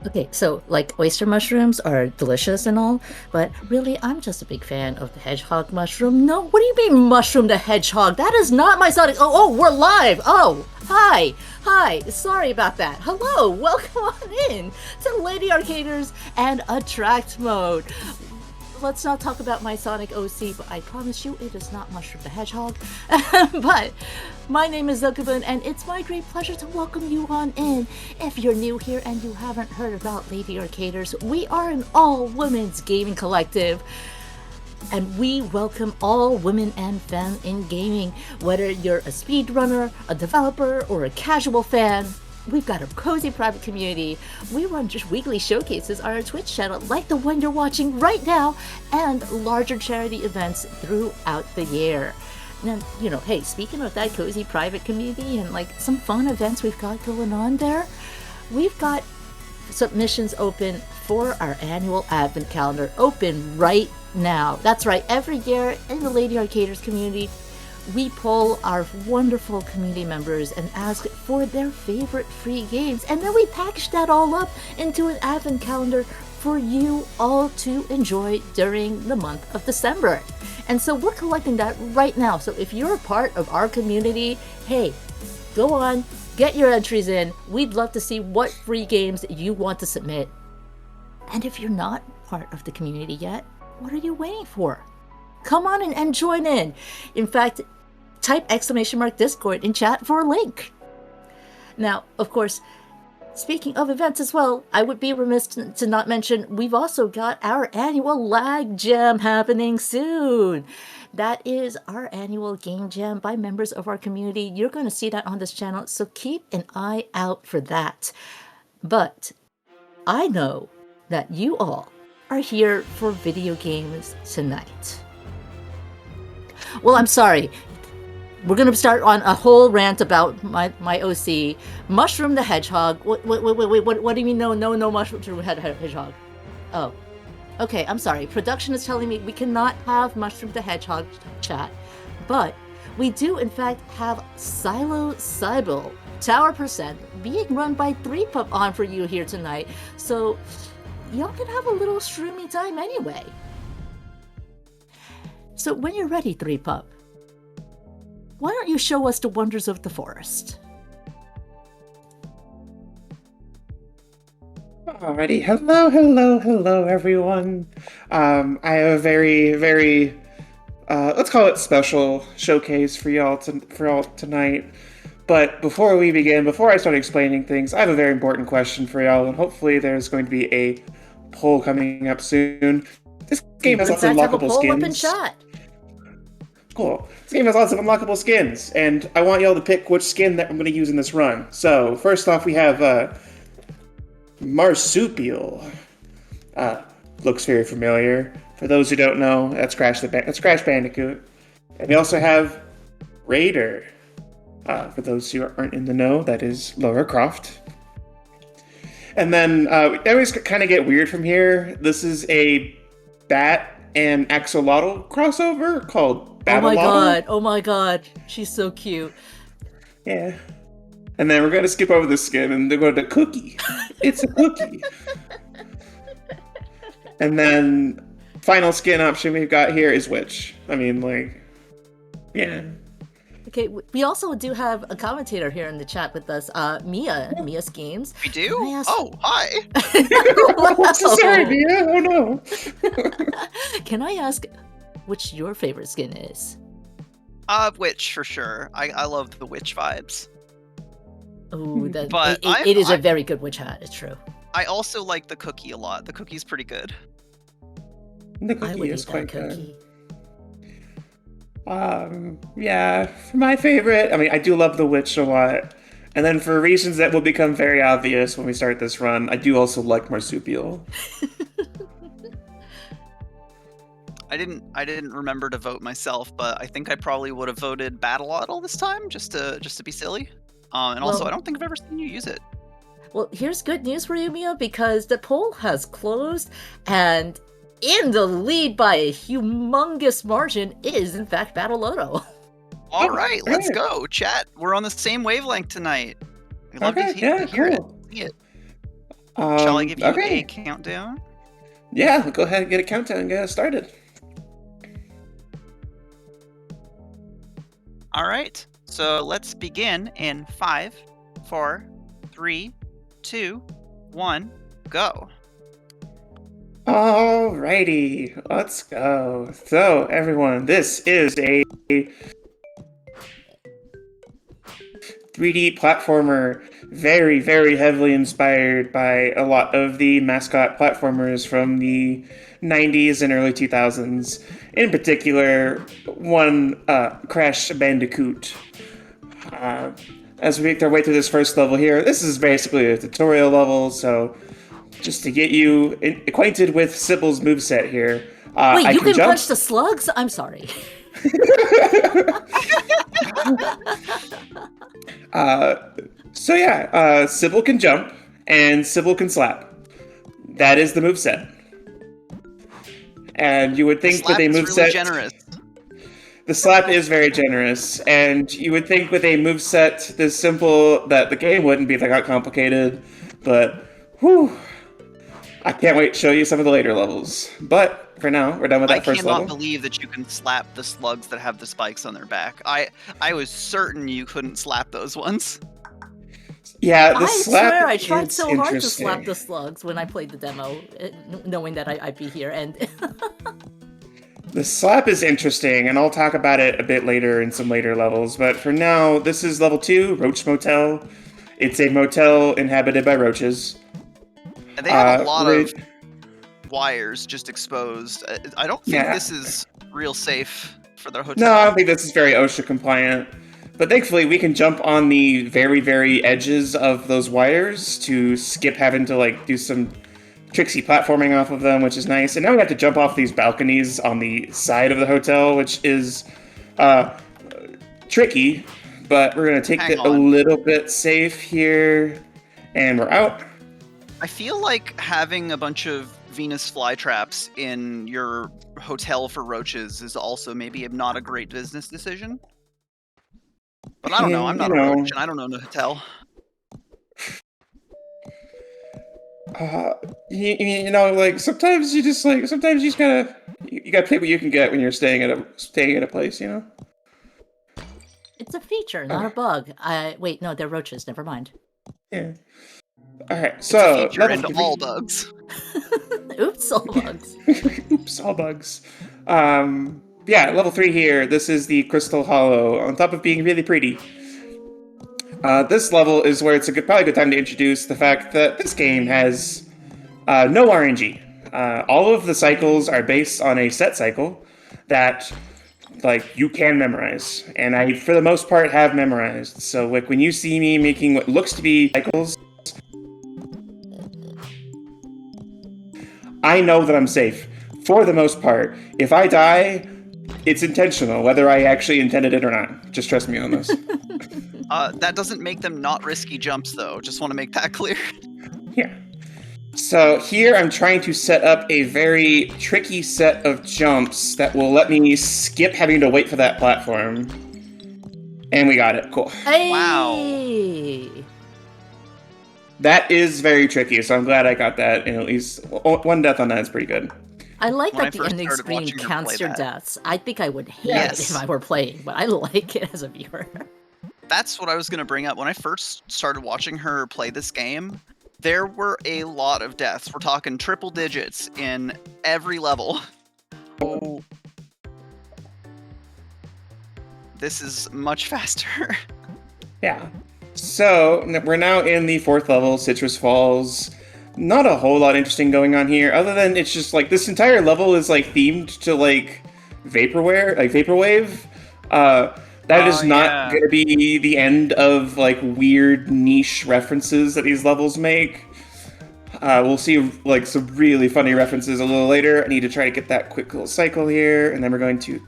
Okay, so like oyster mushrooms are delicious and all, but really I'm just a big fan of the hedgehog mushroom. No, what do you mean mushroom the hedgehog? That is not my Sonic. Oh, we're live. Oh, hi. Hi. Sorry about that. Hello. Welcome on in to Lady Arcaders and Attract Mode. Let's not talk about my Sonic OC, but I promise you it is not Mushroom the Hedgehog. But my name is Zokubun, and it's my great pleasure to welcome you on in. If you're new here and you haven't heard about Lady Arcaders, we are an all-women's gaming collective, and we welcome all women and femme in gaming. Whether you're a speedrunner, a developer, or a casual fan, we've got a cozy private community. We run just weekly showcases on our Twitch channel, like the one you're watching right now, and larger charity events throughout the year. And, hey, speaking of that cozy private community and like some fun events we've got going on there, we've got submissions open for our annual advent calendar open right now. That's right, every year in the Lady Arcaders community, we poll our wonderful community members and ask for their favorite free games, and then we package that all up into an advent calendar for you all to enjoy during the month of December. And so we're collecting that right now. So if you're a part of our community, hey, go on, get your entries in. We'd love to see what free games you want to submit. And if you're not part of the community yet, what are you waiting for? Come on and join in. In fact, type !Discord in chat for a link. Now, of course, speaking of events as well, I would be remiss to not mention we've also got our annual Lag Jam happening soon. That is our annual game jam by members of our community. You're going to see that on this channel, so keep an eye out for that. But I know that you all are here for video games tonight. Well, I'm sorry. We're going to start on a whole rant about my OC. Mushroom the Hedgehog. What do you mean no Mushroom the Hedgehog? Oh. Okay, I'm sorry. Production is telling me we cannot have Mushroom the Hedgehog chat. But we do, in fact, have Psilosybil, Tower Percent, being run by Threepup on for you here tonight. So y'all can have a little streamy time anyway. So when you're ready, Threepup, why don't you show us the wonders of the forest? Alrighty, hello, everyone. I have a very, let's call it special showcase for y'all tonight. But before we begin, before I start explaining things, I have a very important question for y'all, and hopefully there's going to be a poll coming up soon. This game has lots of unlockable skins. Cool. This game has lots of unlockable skins, and I want y'all to pick which skin that I'm going to use in this run. So, first off, we have Marsupial. Looks very familiar. For those who don't know, that's Crash Bandicoot. And we also have Raider. For those who aren't in the know, that is Lara Croft. And then we always kind of get weird from here. This is a Bat and Axolotl crossover called Battleotl. Oh my god, she's so cute. Yeah. And then we're going to skip over the skin and go to Cookie. It's a cookie. And then final skin option we've got here is Witch. I mean, like, yeah. Okay, we also do have a commentator here in the chat with us, Mia Schemes. We do? Oh, hi. Sorry, Mia. Oh, no. Can I ask which your favorite skin is? Witch, for sure. I love the Witch vibes. Oh, it is a very good witch hat, it's true. I also like the Cookie a lot. The Cookie's pretty good. The Cookie is quite good. Yeah, for my favorite, I mean, I do love the Witch a lot. And then for reasons that will become very obvious when we start this run, I do also like Marsupial. I didn't remember to vote myself, but I think I probably would have voted Battleotl this time, just to be silly. And also, I don't think I've ever seen you use it. Well, here's good news for you, Mia, because the poll has closed, and in the lead by a humongous margin is, in fact, Battleotl. All right, let's go, chat. We're on the same wavelength tonight. Okay, yeah, cool. See it. Shall I give you Okay. a countdown? Yeah, go ahead and get a countdown and get us started. All right. So let's begin in 5, 4, 3, 2, 1, go. Alrighty, let's go. So, everyone, this is a 3D platformer, very, very heavily inspired by a lot of the mascot platformers from the 90s and early 2000s. In particular, one Crash Bandicoot. Uh, as we make our way through this first level here, this is basically a tutorial level, so just to get you acquainted with Sybil's moveset here. Wait, I you can jump. punch the slugs? I'm sorry. So yeah, Sybil can jump and Sybil can slap. That is the moveset. And you would think with a Slap is really moveset, generous. the slap is very generous, and you would think with a moveset this simple that the game wouldn't be that complicated, but whew, I can't wait to show you some of the later levels. But for now, we're done with I that first cannot level. believe that you can slap the slugs that have the spikes on their back. I was certain you couldn't slap those ones. Yeah, the I slap swear I tried is so hard to slap interesting. the slugs when I played the demo, knowing that I'd be here, and The slap is interesting, and I'll talk about it a bit later in some later levels, but for now, this is level 2, Roach Motel. It's a motel inhabited by roaches. And they have a lot Re- of wires just exposed. I don't think Yeah. this is real safe for their No, hotel. I don't think this is very OSHA compliant. But thankfully, we can jump on the very, very edges of those wires to skip having to like do some tricksy platforming off of them, which is nice. And now we have to jump off these balconies on the side of the hotel, which is tricky. But we're gonna take Hang it a on. little bit safe here, and we're out. I feel like having a bunch of Venus flytraps in your hotel for roaches is also maybe not a great business decision. But I don't know. I'm And, not a roach, and I don't own a hotel. you know, like sometimes you just gotta you gotta take what you can get when you're staying at a place, you know. it's a feature, not a bug. Wait, no, they're roaches. Never mind. Yeah. All right. It's So a feature level and 3. all bugs. Oops, all bugs. Oops, all bugs. Yeah, level 3 here. This is the Crystal Hollow. On top of being really pretty, this level is where it's probably a good time to introduce the fact that this game has no RNG. All of the cycles are based on a set cycle that like you can memorize, and I for the most part have memorized. So like when you see me making what looks to be cycles, I know that I'm safe for the most part. If I die, it's intentional, whether I actually intended it or not. Just trust me on this. That doesn't make them not risky jumps, though. Just want to make that clear. Yeah. So here I'm trying to set up a very tricky set of jumps that will let me skip having to wait for that platform. And we got it. Cool. Hey! Wow. That is very tricky, so I'm glad I got that. And at least one death on that is pretty good. I like When I that the first ending started screen watching her counts play your that. deaths. I think I would hate Yes. it if I were playing, but I like it as a viewer. That's what I was going to bring up. When I first started watching her play this game, there were a lot of deaths. We're talking triple digits in every level. Oh. This is much faster. Yeah. So we're now in the 4th level, Citrus Falls. Not a whole lot interesting going on here, other than it's just like this entire level is like themed to like vaporwave. That is not going to be the end of like weird niche references that these levels make. We'll see like some really funny references a little later. I need to try to get that quick little cycle here, and then we're going to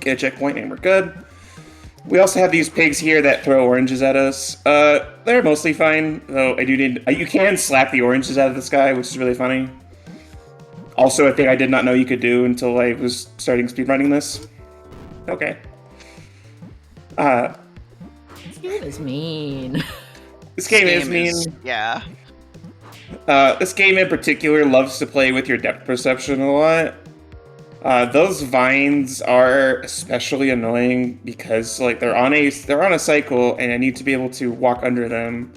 get a checkpoint, and we're good. We also have these pigs here that throw oranges at us. They're mostly fine, though I do need... you can slap the oranges out of the sky, which is really funny. Also, a thing I did not know you could do until I was starting speedrunning this. Okay. This game is mean. This game is mean. Yeah. This game in particular loves to play with your depth perception a lot. Those vines are especially annoying because like they're on a cycle, and I need to be able to walk under them,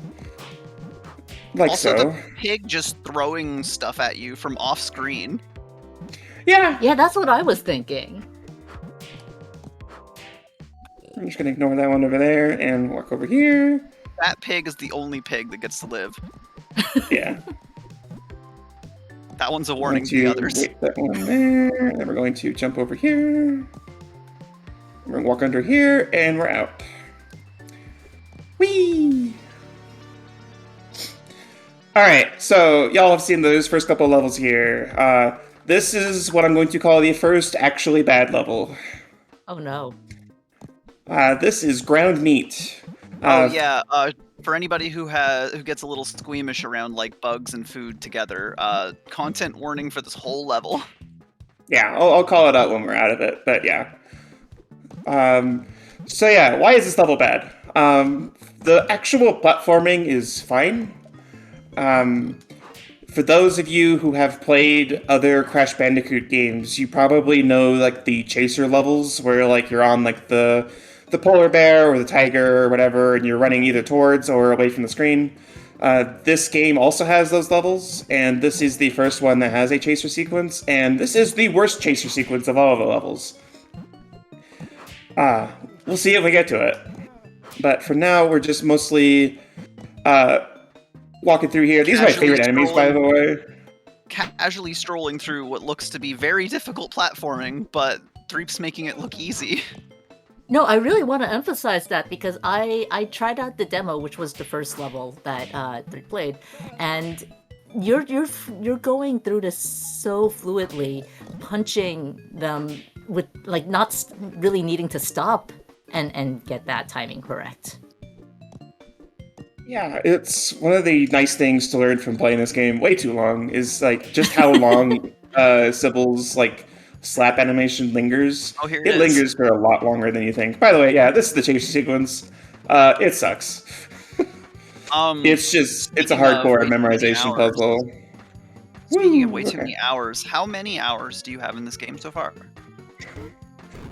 like Also, so. the pig just throwing stuff at you from off screen. Yeah. Yeah, that's what I was thinking. I'm just gonna ignore that one over there and walk over here. That pig is the only pig that gets to live. Yeah. That one's a We're warning going to the others. wait that one there. Then we're going to jump over here. We're gonna walk under here, and we're out. Whee! Alright, so y'all have seen those first couple levels here. This is what I'm going to call the first actually bad level. Oh no. This is ground meat. For anybody who gets a little squeamish around like bugs and food together, content warning for this whole level. Yeah, I'll call it out when we're out of it, but yeah. So yeah, why is this level bad? The actual platforming is fine. For those of you who have played other Crash Bandicoot games, you probably know like the chaser levels where like you're on like the polar bear or the tiger or whatever, and you're running either towards or away from the screen. This game also has those levels, and this is the first one that has a chaser sequence, and this is the worst chaser sequence of all of the levels. We'll see if we get to it. But for now, we're just mostly walking through here. These are my favorite enemies, by the way. Casually strolling through what looks to be very difficult platforming, but Threep's making it look easy. No, I really want to emphasize that because I tried out the demo, which was the first level that Threep played, and you're going through this so fluidly, punching them with like not really needing to stop and get that timing correct. Yeah, it's one of the nice things to learn from playing this game way too long is like just how long Sybil's like slap animation lingers. Oh, here it lingers for a lot longer than you think. By the way, yeah, this is the chase sequence. It sucks. It's a hardcore memorization puzzle. Speaking of way too many hours, how many hours do you have in this game so far?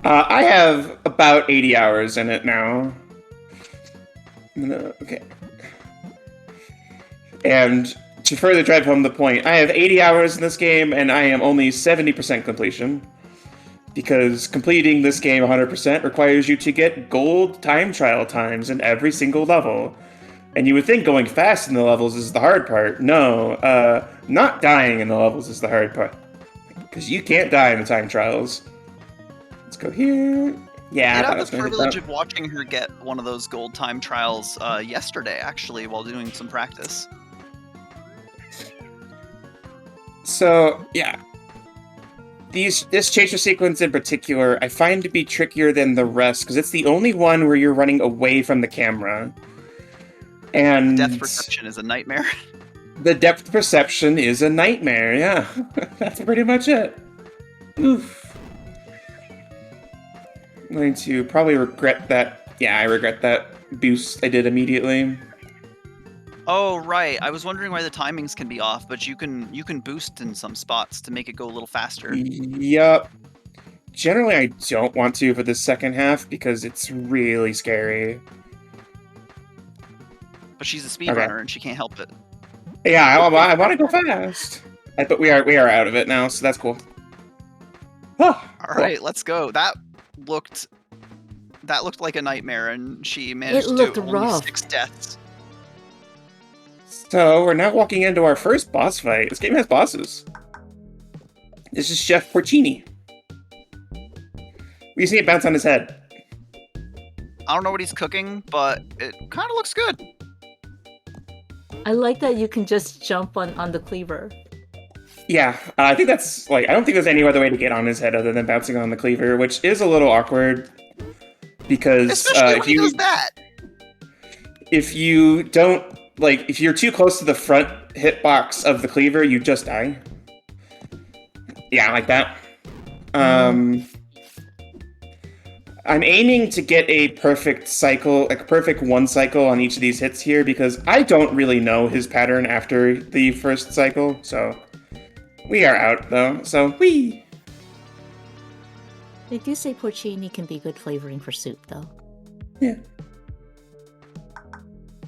I have about 80 hours in it now. Okay. And to further drive home the point, I have 80 hours in this game, and I am only 70% completion. Because completing this game 100% requires you to get gold time trial times in every single level. And you would think going fast in the levels is the hard part. No, not dying in the levels is the hard part. Because you can't die in the time trials. Let's go here. Yeah, I had the privilege of watching her get one of those gold time trials yesterday, actually, while doing some practice. So, yeah. This chaser sequence in particular, I find to be trickier than the rest, because it's the only one where you're running away from the camera. And depth perception is a nightmare. The depth perception is a nightmare, yeah. That's pretty much it. Oof. I'm going to probably regret that. Yeah, I regret that boost I did immediately. Oh, right. I was wondering why the timings can be off, but you can boost in some spots to make it go a little faster. Yup. Generally, I don't want to for the second half because it's really scary. But she's a speedrunner and she can't help it. Yeah, I want to go fast. But we are out of it now, so that's cool. All right, let's go. That looked like a nightmare, and she managed to do only 6 deaths. So we're now walking into our first boss fight. This game has bosses. This is Chef Porcini. We see it bounce on his head. I don't know what he's cooking, but it kind of looks good. I like that you can just jump on the cleaver. Yeah, I think that's like I don't think there's any other way to get on his head other than bouncing on the cleaver, which is a little awkward because especially when he does that. If you don't if you're too close to the front hitbox of the cleaver, you just die. Yeah, like that. I'm aiming to get a perfect cycle, like a perfect one cycle on each of these hits here, because I don't really know his pattern after the first cycle, so we are out though, so whee! They do say porcini can be good flavoring for soup, though. Yeah.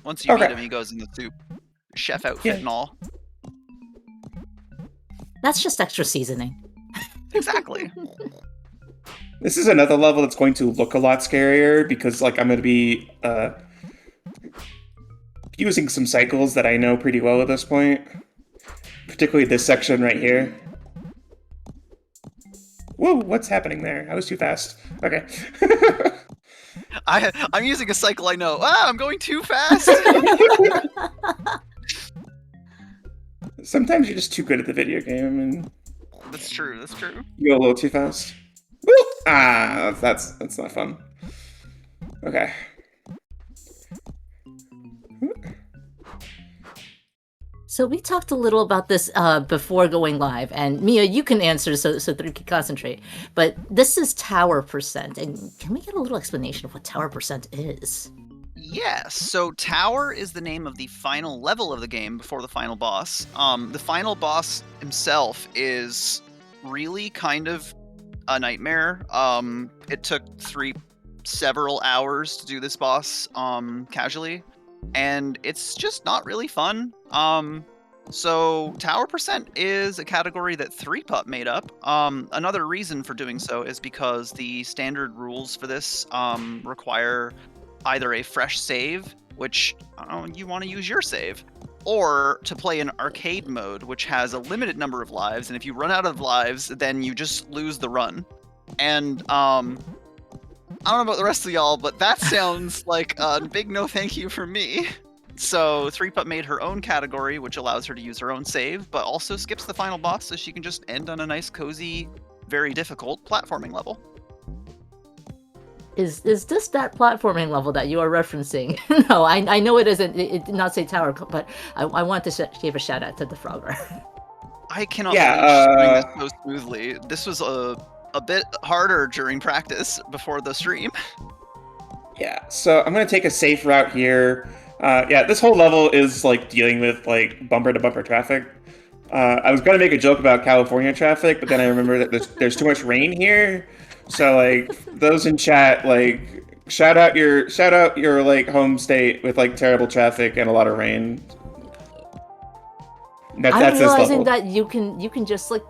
Once you Okay. beat him, he goes in the soup. Chef outfit and all. That's just extra seasoning. Exactly. This is another level that's going to look a lot scarier, because like I'm going to be using some cycles that I know pretty well at this point. Particularly this section right here. Whoa, what's happening there? I was too fast. Okay. I'm using a cycle I know. Ah, I'm going too fast! Sometimes you're just too good at the video game and That's true, that's true. you go a little too fast. Woo! Ah, that's not fun. Okay. So we talked a little about this before going live, and Mia, you can answer so Three can concentrate. But this is tower percent, and can we get a little explanation of what tower percent is? Yes, so Tower is the name of the final level of the game before the final boss. The final boss himself is really kind of a nightmare. It took several hours to do this boss casually, and it's just not really fun. So Tower percent is a category that Threepup made up. Another reason for doing so is because the standard rules for this require either a fresh save, which you want to use your save, or to play in arcade mode, which has a limited number of lives, and if you run out of lives, then you just lose the run. And I don't know about the rest of y'all, but that sounds like a big no thank you for me. So Threepup made her own category, which allows her to use her own save, but also skips the final boss so she can just end on a nice, cozy, very difficult platforming level. Is this that platforming level that you are referencing? No, I know it isn't. It did not say tower, but I want to give a shout out to the Frogger. I cannot believe she's doing this so smoothly. This was a bit harder during practice before the stream. Yeah, so I'm going to take a safe route here. Yeah, this whole level is like dealing with like bumper to bumper traffic. I was going to make a joke about California traffic, but then I remember that there's too much rain here. So like those in chat, like shout out your like home state with like terrible traffic and a lot of rain. That's I'm this realizing level. that you can just like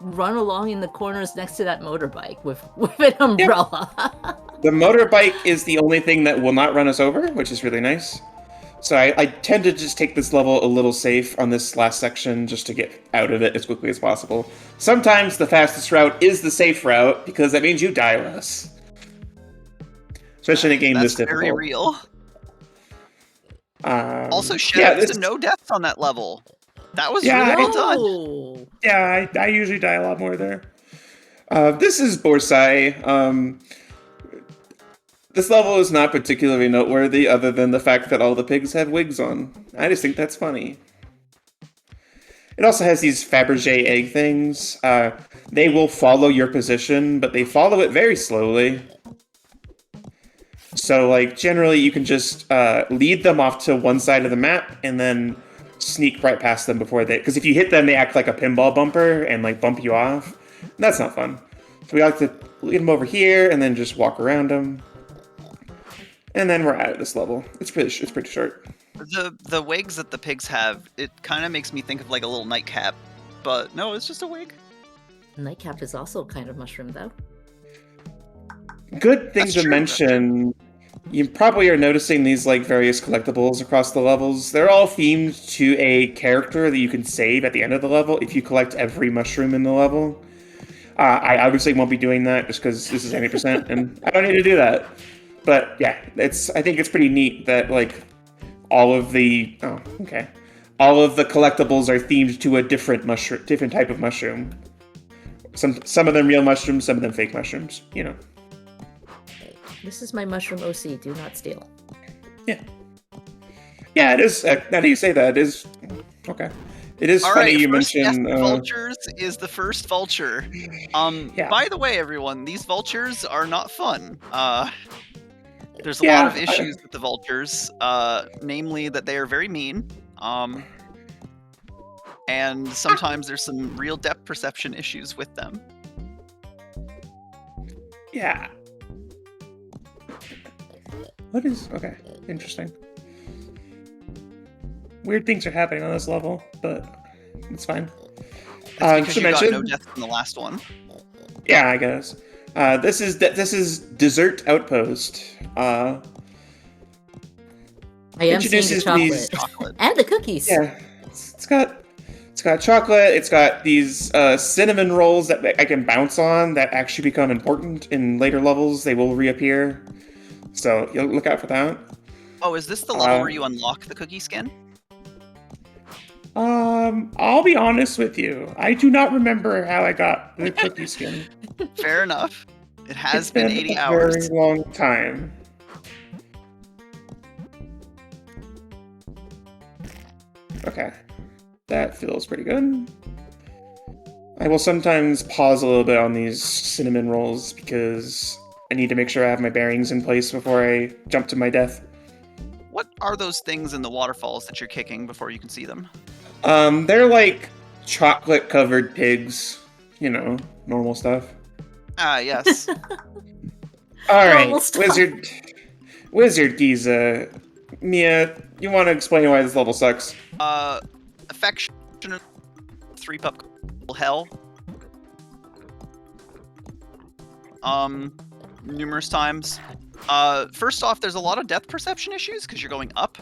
run along in the corners next to that motorbike with an umbrella. The motorbike is the only thing that will not run us over, which is really nice. So I tend to just take this level a little safe on this last section just to get out of it as quickly as possible. Sometimes the fastest route is the safe route because that means you die less. Especially in a game this difficult. That's very real. Also, shout out to no deaths on that level. That was really well done. Yeah, I usually die a lot more there. This is Borsai. This level is not particularly noteworthy other than the fact that all the pigs have wigs on. I just think that's funny. It also has these Fabergé egg things. They will follow your position, but they follow it very slowly. So, like, generally you can just lead them off to one side of the map and then sneak right past them before they... Because if you hit them, they act like a pinball bumper and, like, bump you off. That's not fun. So we like to lead them over here and then just walk around them. And then we're out of this level. It's pretty short. The wigs that the pigs have, it kind of makes me think of like a little nightcap, but no, it's just a wig. Nightcap is also kind of mushroom, though. Good thing to mention. You probably are noticing these like various collectibles across the levels. They're all themed to a character that you can save at the end of the level if you collect every mushroom in the level. I obviously won't be doing that just because this is 80%, and I don't need to do that. But yeah, I think it's pretty neat that like all of the collectibles are themed to a different type of mushroom. Some of them real mushrooms, some of them fake mushrooms. You know. This is my mushroom OC. Do not steal. Yeah. Yeah, it is. Now that you say that, it is okay. It is All funny right, you first guest mentioned. vultures is the first vulture. Yeah. By the way, everyone, these vultures are not fun. There's a lot of Yeah. issues with the vultures, namely that they are very mean. And sometimes there's some real depth perception issues with them. Yeah. What is okay? Interesting. Weird things are happening on this level, but it's fine. It's because to you got no mention, deaths in the last one. yeah, I guess. This is Dessert Outpost. I am seeing the Introduces chocolate. Chocolate. And the cookies. Yeah, it's got chocolate. It's got these cinnamon rolls that I can bounce on that actually become important in later levels. They will reappear, so you'll look out for that. Oh, is this the level where you unlock the cookie skin? I'll be honest with you. I do not remember how I got the cookie skin. Fair enough. It has It's been been 80 a hours. very long time. Okay, that feels pretty good. I will sometimes pause a little bit on these cinnamon rolls because I need to make sure I have my bearings in place before I jump to my death. What are those things in the waterfalls that you're kicking before you can see them? They're like chocolate-covered pigs. You know, normal stuff. Ah, yes. All right, Normal stuff. Wizard Giza. Mia, you want to explain why this level sucks? Affection, Threepup hell. Numerous times. First off, there's a lot of depth perception issues because you're going up.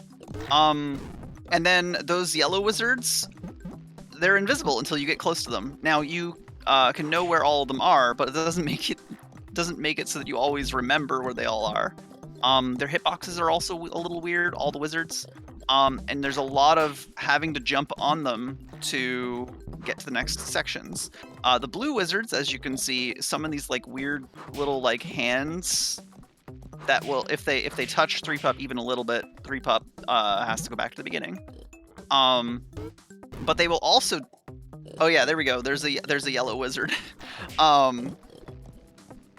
And then those yellow wizards, they're invisible until you get close to them. Now you can know where all of them are, but it doesn't make it so that you always remember where they all are. Their hitboxes are also a little weird, all the wizards. And there's a lot of having to jump on them to get to the next sections. The blue wizards, as you can see, summon these like weird little like hands that will, if they touch Threepup even a little bit, Threepup has to go back to the beginning. But they will also, oh yeah, there we go. There's a yellow wizard.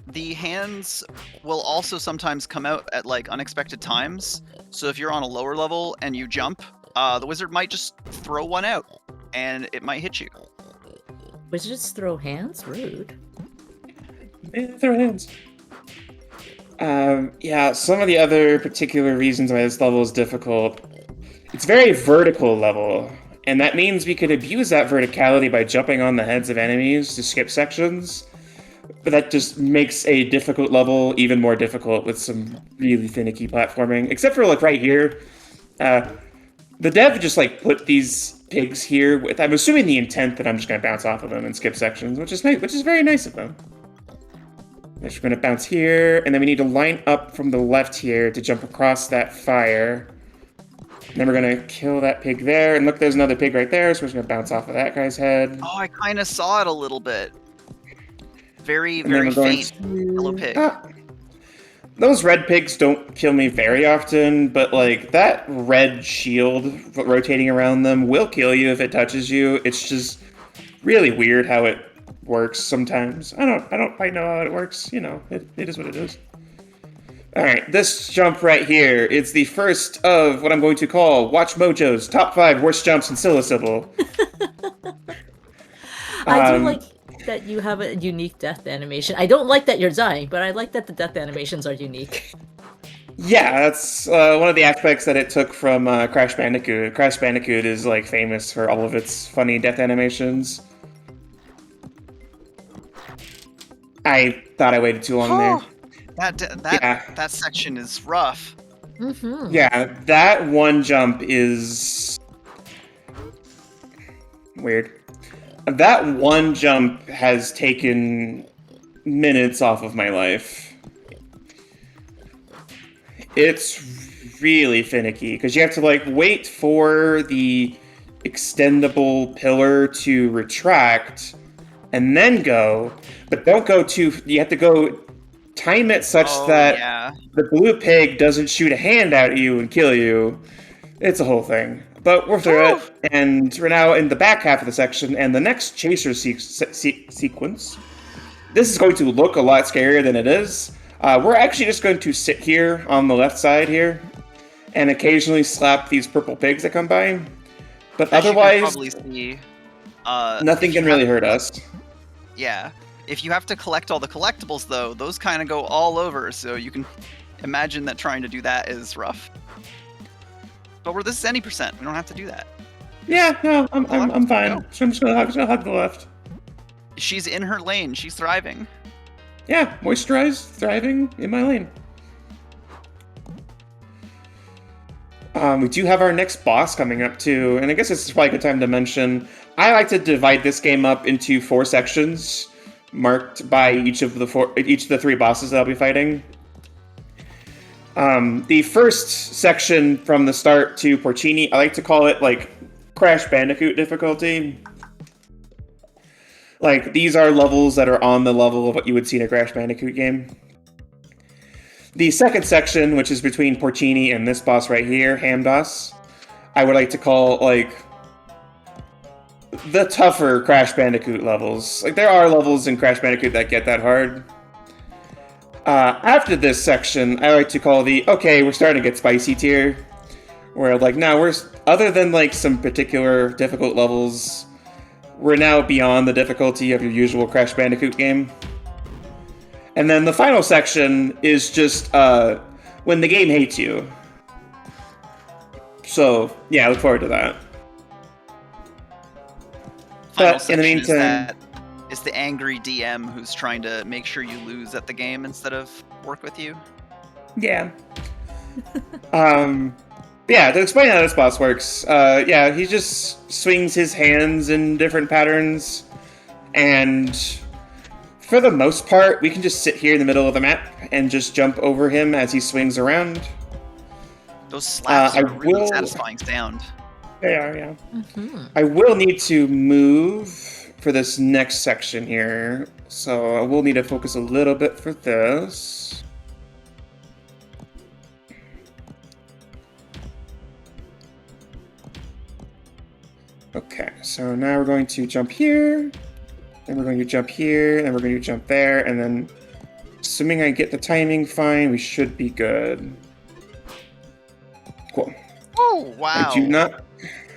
The hands will also sometimes come out at like unexpected times. So if you're on a lower level and you jump, the wizard might just throw one out, and it might hit you. Wizards throw hands? Rude. They throw hands. Yeah, some of the other particular reasons why this level is difficult. It's very vertical level, and that means we could abuse that verticality by jumping on the heads of enemies to skip sections. But that just makes a difficult level even more difficult with some really finicky platforming. Except for like right here, the dev just like put these pigs here with, I'm assuming, the intent that I'm just gonna bounce off of them and skip sections, which is very nice of them. We're gonna bounce here, and then we need to line up from the left here to jump across that fire. And then we're gonna kill that pig there, and look, there's another pig right there, so we're just gonna bounce off of that guy's head. Oh, I kind of saw it a little bit. Very, And then very we're going faint yellow pig. Those red pigs don't kill me very often, but like that red shield rotating around them will kill you if it touches you. It's just really weird how it works sometimes. I don't quite know how it works. You know, it is what it is. All right, this jump right here, it's the first of what I'm going to call Watch Mojo's top 5 worst jumps in Psilosybil. I do like that you have a unique death animation. I don't like that you're dying, but I like that the death animations are unique. Yeah, that's one of the aspects that it took from Crash Bandicoot. Crash Bandicoot is like famous for all of its funny death animations. I thought I waited too long there. That section is rough. Mm-hmm. Yeah, that one jump is weird. That one jump has taken minutes off of my life. It's really finicky because you have to like wait for the extendable pillar to retract and then go, but don't go too. You have to go time it such that the blue pig doesn't shoot a hand out at you and kill you. It's a whole thing. But we're through it, and we're now in the back half of the section, and the next chaser sequence. This is going to look a lot scarier than it is. We're actually just going to sit here on the left side here, and occasionally slap these purple pigs that come by. But As otherwise, you can probably see, nothing can really hurt us. Yeah. If you have to collect all the collectibles, though, those kind of go all over, so you can imagine that trying to do that is rough. But this is any percent. We don't have to do that. Yeah, no, I'm fine. Go. So I'm just gonna hug the left. She's in her lane. She's thriving. Yeah, moisturized, thriving in my lane. We do have our next boss coming up too, and I guess this is probably a good time to mention. I like to divide this game up into 4 sections, marked by each of the 3 bosses that I'll be fighting. The first section from the start to Porcini, I like to call it like Crash Bandicoot difficulty. Like, these are levels that are on the level of what you would see in a Crash Bandicoot game. The second section, which is between Porcini and this boss right here, Hamdos, I would like to call, like, the tougher Crash Bandicoot levels. Like, there are levels in Crash Bandicoot that get that hard. After this section, I like to call the, okay, we're starting to get spicy tier. Where, like, now other than, like, some particular difficult levels, we're now beyond the difficulty of your usual Crash Bandicoot game. And then the final section is just, when the game hates you. So, yeah, I look forward to that. Final But in the meantime, is the angry DM who's trying to make sure you lose at the game instead of work with you. yeah. Yeah, to explain how this boss works, yeah, he just swings his hands in different patterns, and for the most part, we can just sit here in the middle of the map and just jump over him as he swings around. Those slaps are a really will- satisfying sound. They are, yeah. Mm-hmm. I will need to move for this next section here, so I will need to focus a little bit for this. Okay, so now we're going to jump here, and we're going to jump here, and we're going to jump there, and then, assuming I get the timing fine, we should be good. Cool. Oh, wow. I do not...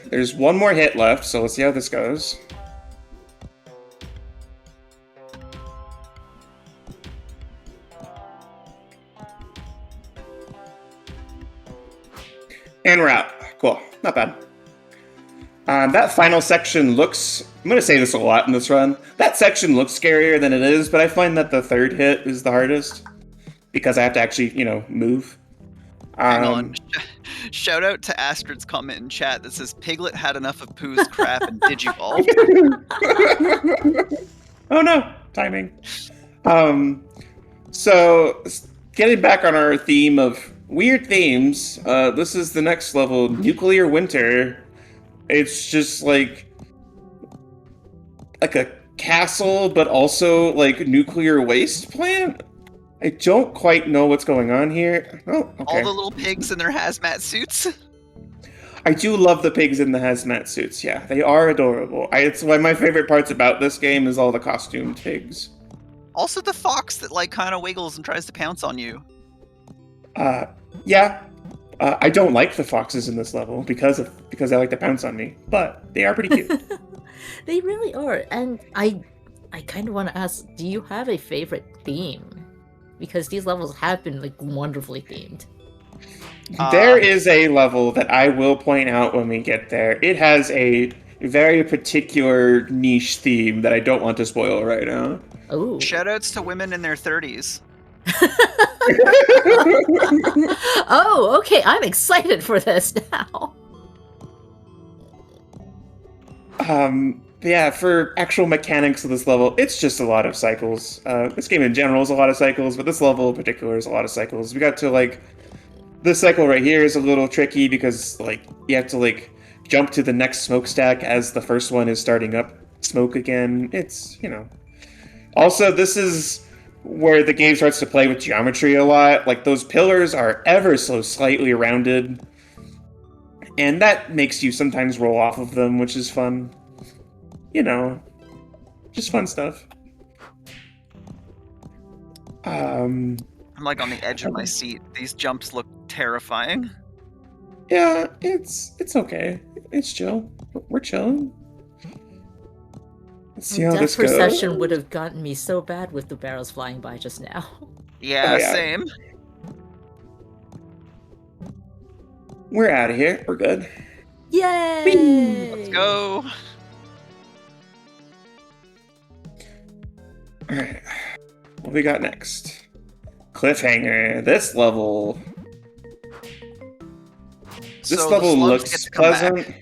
There's one more hit left, so let's see how this goes. And we're out. Cool. Not bad. That final section looks... I'm going to say this a lot in this run. That section looks scarier than it is, but I find that the third hit is the hardest. Because I have to actually, move. Hang on. Shout out to Astrid's comment in chat that says Piglet had enough of Pooh's crap and Digivolve. Oh no, timing. So getting back on our theme of weird themes, this is the next level, Nuclear Winter. It's just like a castle, but also like nuclear waste plant. I don't quite know what's going on here. Oh, okay. All the little pigs in their hazmat suits. I do love the pigs in the hazmat suits, yeah. They are adorable. It's one of my favorite parts about this game is all the costumed pigs. Also the fox that like kind of wiggles and tries to pounce on you. Yeah. I don't like the foxes in this level because they like to pounce on me, but they are pretty cute. They really are, and I kind of want to ask, do you have a favorite theme? Because these levels have been like wonderfully themed. There is a level that I will point out when we get there. It has a very particular niche theme that I don't want to spoil right now. Oh. Shoutouts to women in their 30s. Oh, okay. I'm excited for this now. Yeah, for actual mechanics of this level, it's just a lot of cycles. This game in general is a lot of cycles, but this level in particular is a lot of cycles. We got to, this cycle right here is a little tricky because, you have to, jump to the next smokestack as the first one is starting up smoke again. It's, Also, this is where the game starts to play with geometry a lot. Those pillars are ever so slightly rounded. And that makes you sometimes roll off of them, which is fun. You know, just fun stuff. I'm like on the edge of my seat. These jumps look terrifying. Yeah, it's okay. It's chill. We're chilling. Let's see how Depth this goes. perception would have gotten me so bad with the barrels flying by just now. Yeah, Oh, yeah. same. We're out of here. We're good. Yay! Let's go. Alright. What we got next? Cliffhanger. This level. This So level the slugs looks get to come back. pleasant.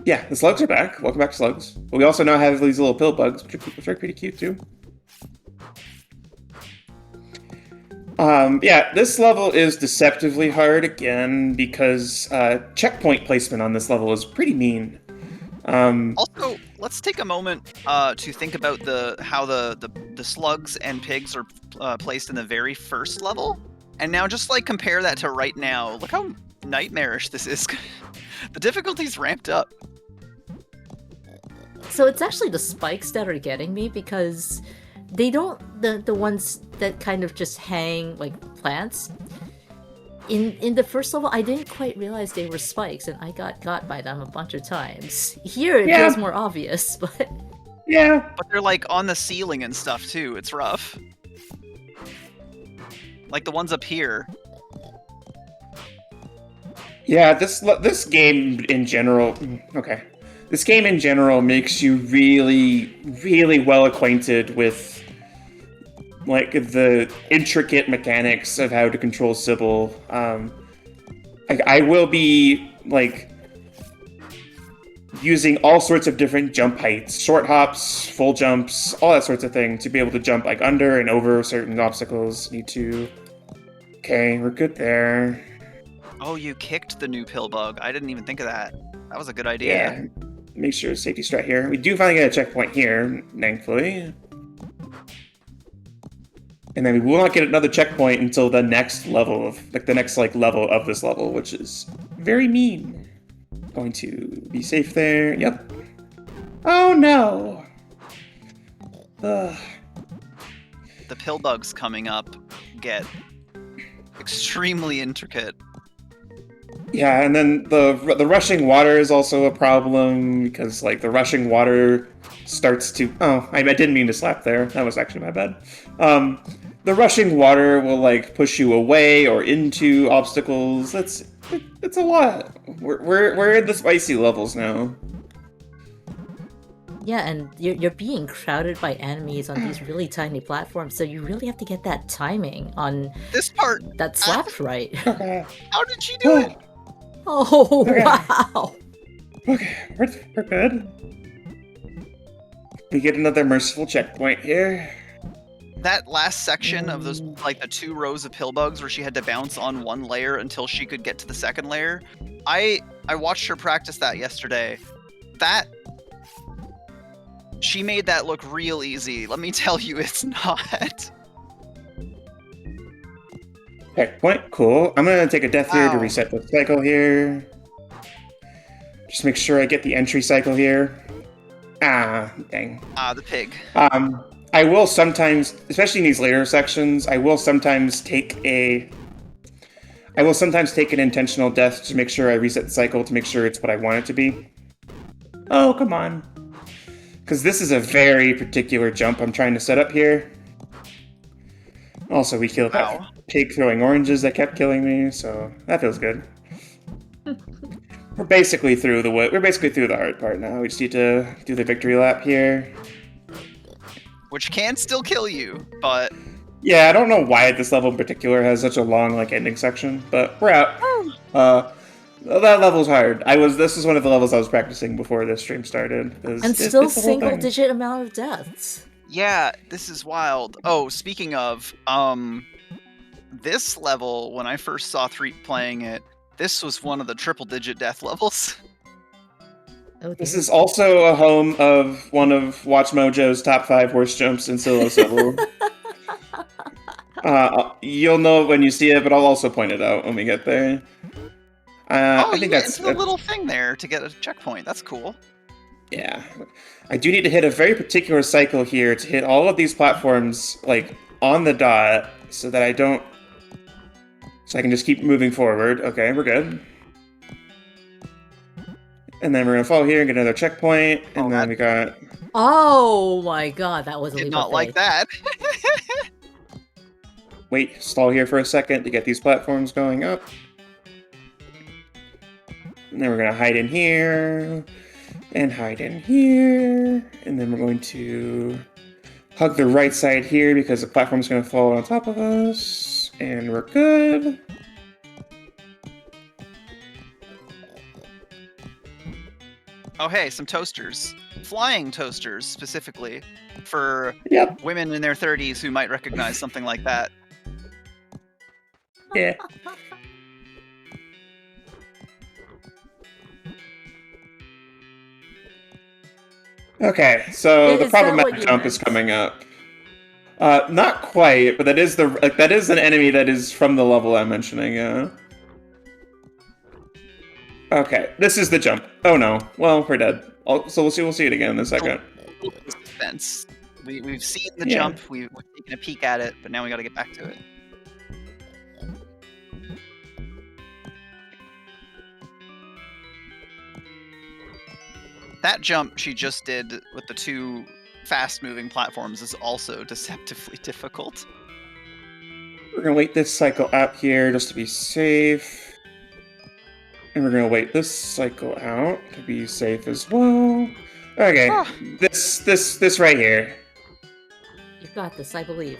Yeah, the slugs are back. Welcome back, slugs. But we also now have these little pill bugs, which are pretty cute too. Yeah, this level is deceptively hard again because checkpoint placement on this level is pretty mean. Also, let's take a moment to think about how the slugs and pigs are placed in the very first level, and now just like compare that to right now. Look how nightmarish this is. The difficulty's ramped up. So it's actually the spikes that are getting me because they don't the ones that kind of just hang like plants. In the first level, I didn't quite realize they were spikes, and I got by them a bunch of times. Here, it feels more obvious, but... Yeah. But they're, like, on the ceiling and stuff, too. It's rough. Like, the ones up here. Yeah, this game in general... Okay. This game in general makes you really, really well acquainted with like the intricate mechanics of how to control Sybil. I will be like using all sorts of different jump heights, short hops, full jumps, all that sorts of thing to be able to jump like under and over certain obstacles. Okay, we're good there. Oh, you kicked the new pill bug. I didn't even think of that. That was a good idea. Yeah, make sure safety strat here. We do finally get a checkpoint here, thankfully. And then we will not get another checkpoint until the next level of, like, the next, like, level of this level, which is very mean. Going to be safe there. Yep. Oh, no. Ugh. The pill bugs coming up get extremely intricate. Yeah, and then the rushing water is also a problem, because, like, the rushing water starts to... Oh, I didn't mean to slap there. That was actually my bad. The rushing water will, like, push you away or into obstacles. It's a lot. We're in the spicy levels now. Yeah, and you're being crowded by enemies on these really tiny platforms, so you really have to get that timing on This part... that slapped right. How did she do it? Oh, Okay. wow! Okay, we're good. We get another merciful checkpoint here. That last section of those, like, the 2 rows of pill bugs where she had to bounce on one layer until she could get to the second layer. I watched her practice that yesterday. She made that look real easy. Let me tell you, it's not. Checkpoint, cool. I'm gonna take a death here to Wow. reset the cycle here. Just make sure I get the entry cycle here. Ah, dang. Ah, the pig. I will sometimes, especially in these later sections, I will sometimes take an intentional death to make sure I reset the cycle to make sure it's what I want it to be. Oh, come on. Because this is a very particular jump I'm trying to set up here. Also, we killed that pig throwing oranges that kept killing me, so that feels good. We're basically through the hard part now. We just need to do the victory lap here. Which can still kill you, but... Yeah, I don't know why this level in particular has such a long, like, ending section, but we're out. That level's hard. This is one of the levels I was practicing before this stream started. And still single-digit amount of deaths. Yeah, this is wild. Oh, speaking of, this level, when I first saw Threep playing it, this was one of the triple-digit death levels. Oh, This is also a home of one of Watch Mojo's top 5 worst jumps in Psilosybil. You'll know it when you see it, but I'll also point it out when we get there. Oh, I you think went that's into the little thing there to get a checkpoint. That's cool. yeah. I do need to hit a very particular cycle here to hit all of these platforms like on the dot, so that I don't. So I can just keep moving forward. Okay, we're good. And then we're gonna fall here and get another checkpoint, and then we got. Oh my god, that was a Did leap not of like faith. that. Wait, stall here for a second to get these platforms going up. And then we're gonna hide in here, and hide in here, and then we're going to hug the right side here because the platform's gonna fall on top of us, and we're good. Oh, hey, some toasters. Flying toasters, specifically, for Yep. women in their 30s who might recognize something like that. Yeah. Okay, so the Is that what problematic you jump is meant? coming up. Not quite, but that is that is an enemy that is from the level I'm mentioning. Yeah. Okay, this is the jump. Oh no. Well, we're dead. So we'll see it again in a second. Suspense. We've seen the Yeah. jump. We've taken a peek at it, but now we got to get back to it. That jump she just did with the two fast-moving platforms is also deceptively difficult. We're gonna wait this cycle out here just to be safe. And we're gonna wait this cycle out to be safe as well. Okay, this right here. You've got this, I believe.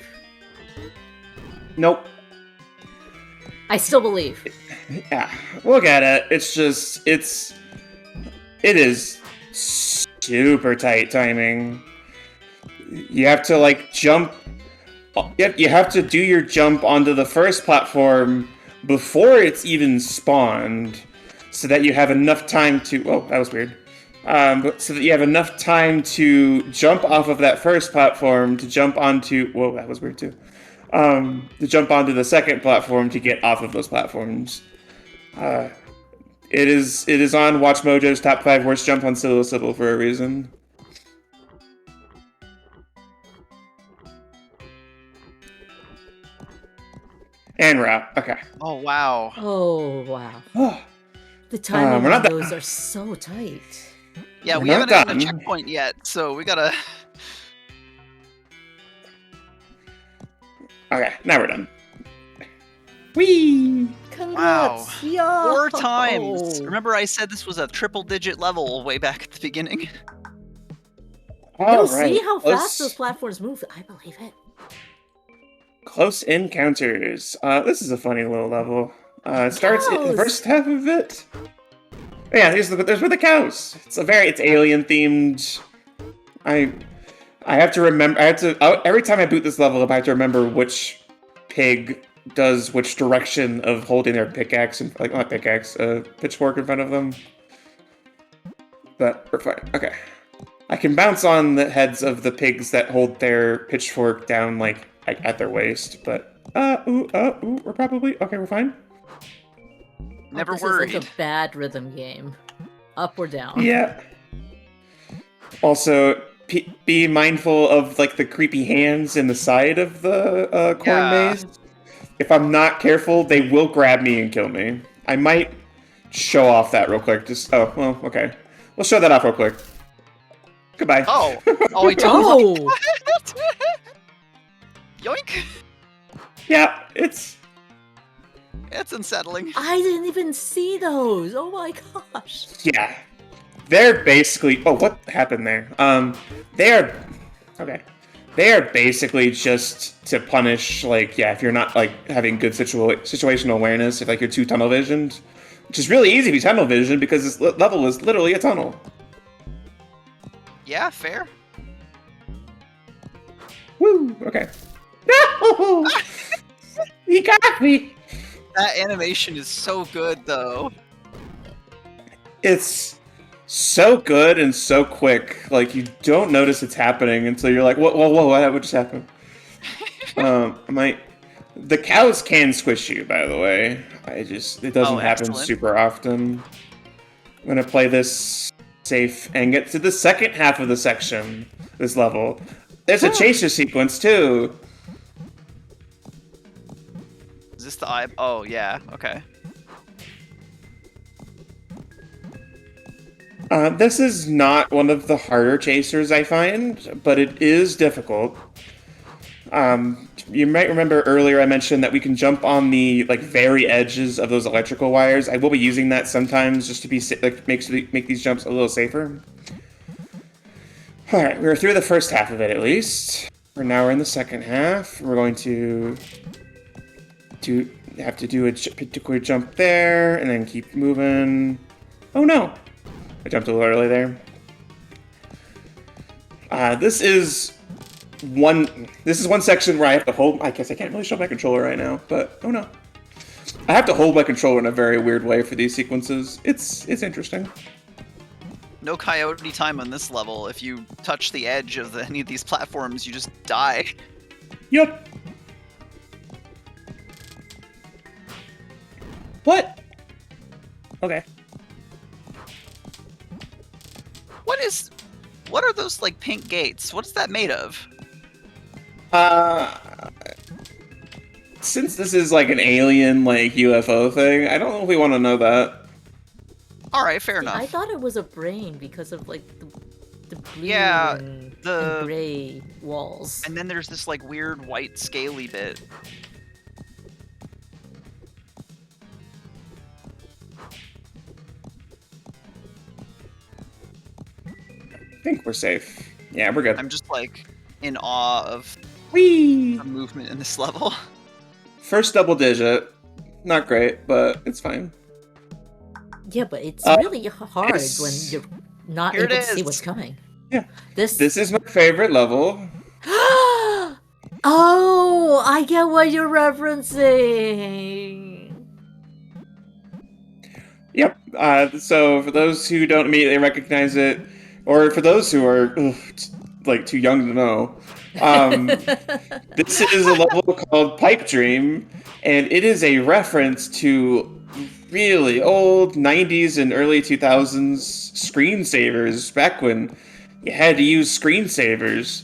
Nope. I still believe. Yeah, look at it. It's just it is super tight timing. You have to like jump. You have to do your jump onto the first platform before it's even spawned, so that you have enough time to. Oh, that was weird. So that you have enough time to jump off of that first platform to jump onto. Whoa, that was weird too. To jump onto the second platform to get off of those platforms. It is on Watch Mojo's top 5 worst jump on Psilosybil for a reason. And we're out. Okay. Oh, wow. Oh wow. Oh, The timing we're on not those done. are so tight. Yeah, We're we not haven't gotten a done. checkpoint yet, so we gotta. Okay, now we're done. Whee! Congrats! Yo! 4 times. Remember, I said this was a triple-digit level way back at the beginning. All Yo, right. see how fast those platforms move? I believe it. Close encounters. This is a funny little level. It starts the Cows! first half of it. Yeah, there's where the cows. It's alien themed. I have to remember. Every time I boot this level up, I have to remember which pig does which direction of holding their pickaxe and not pickaxe, pitchfork in front of them. But we're fine. Okay, I can bounce on the heads of the pigs that hold their pitchfork down like at their waist. But we're probably okay. We're fine. Never this worried. is like a bad rhythm game. Up or down. Yeah. Also, be mindful of like the creepy hands in the side of the corn maze. If I'm not careful, they will grab me and kill me. I might show off that real quick. Okay. We'll show that off real quick. Goodbye. Oh, he took. Oh! Yoink! Yeah, it's unsettling. I didn't even see those. Oh my gosh. yeah. They're basically. Oh, what happened there? They're okay. They are basically just to punish, if you're not having good situational awareness, if you're too tunnel visioned, which is really easy to be tunnel visioned because this level is literally a tunnel. Yeah, fair. Woo! Okay. No! He got me. That animation is so good, though. It's so good and so quick. You don't notice it's happening until you're like, whoa, what just happened? I The cows can squish you, by the way. It doesn't happen excellent. super often. I'm gonna play this safe and get to the second half of the section, this level. There's a chaser sequence too. Is this the eye? Oh, yeah. Okay. This is not one of the harder chasers I find, but it is difficult. You might remember earlier I mentioned that we can jump on the very edges of those electrical wires. I will be using that sometimes just to be make these jumps a little safer. All right, we're through the first half of it at least. Now we're in the second half. We're going to have to do a particular jump there and then keep moving. Oh no, I jumped a little early there. This is one section where I have to hold. I guess I can't really show my controller right now, but oh no, I have to hold my controller in a very weird way for these sequences. It's interesting. No coyote time on this level. If you touch the edge of any of these platforms, you just die. Yep. What? Okay. What are those pink gates? What's that made of? Since this is an alien UFO thing, I don't know if we want to know that. All right, fair enough. I thought it was a brain because of the blue and gray walls. And then there's this weird white scaly bit. I think we're safe. Yeah, we're good. I'm just in awe of Whee! the movement in this level. First double digit. Not great, but it's fine. Yeah, but it's really hard when you're not Here able it to see is. what's coming. Yeah. This is my favorite level. Oh, I get what you're referencing. Yep. So for those who don't immediately recognize it, or for those who are too young to know, this is a level called Pipe Dream, and it is a reference to really old 90s and early 2000s screensavers, back when you had to use screensavers.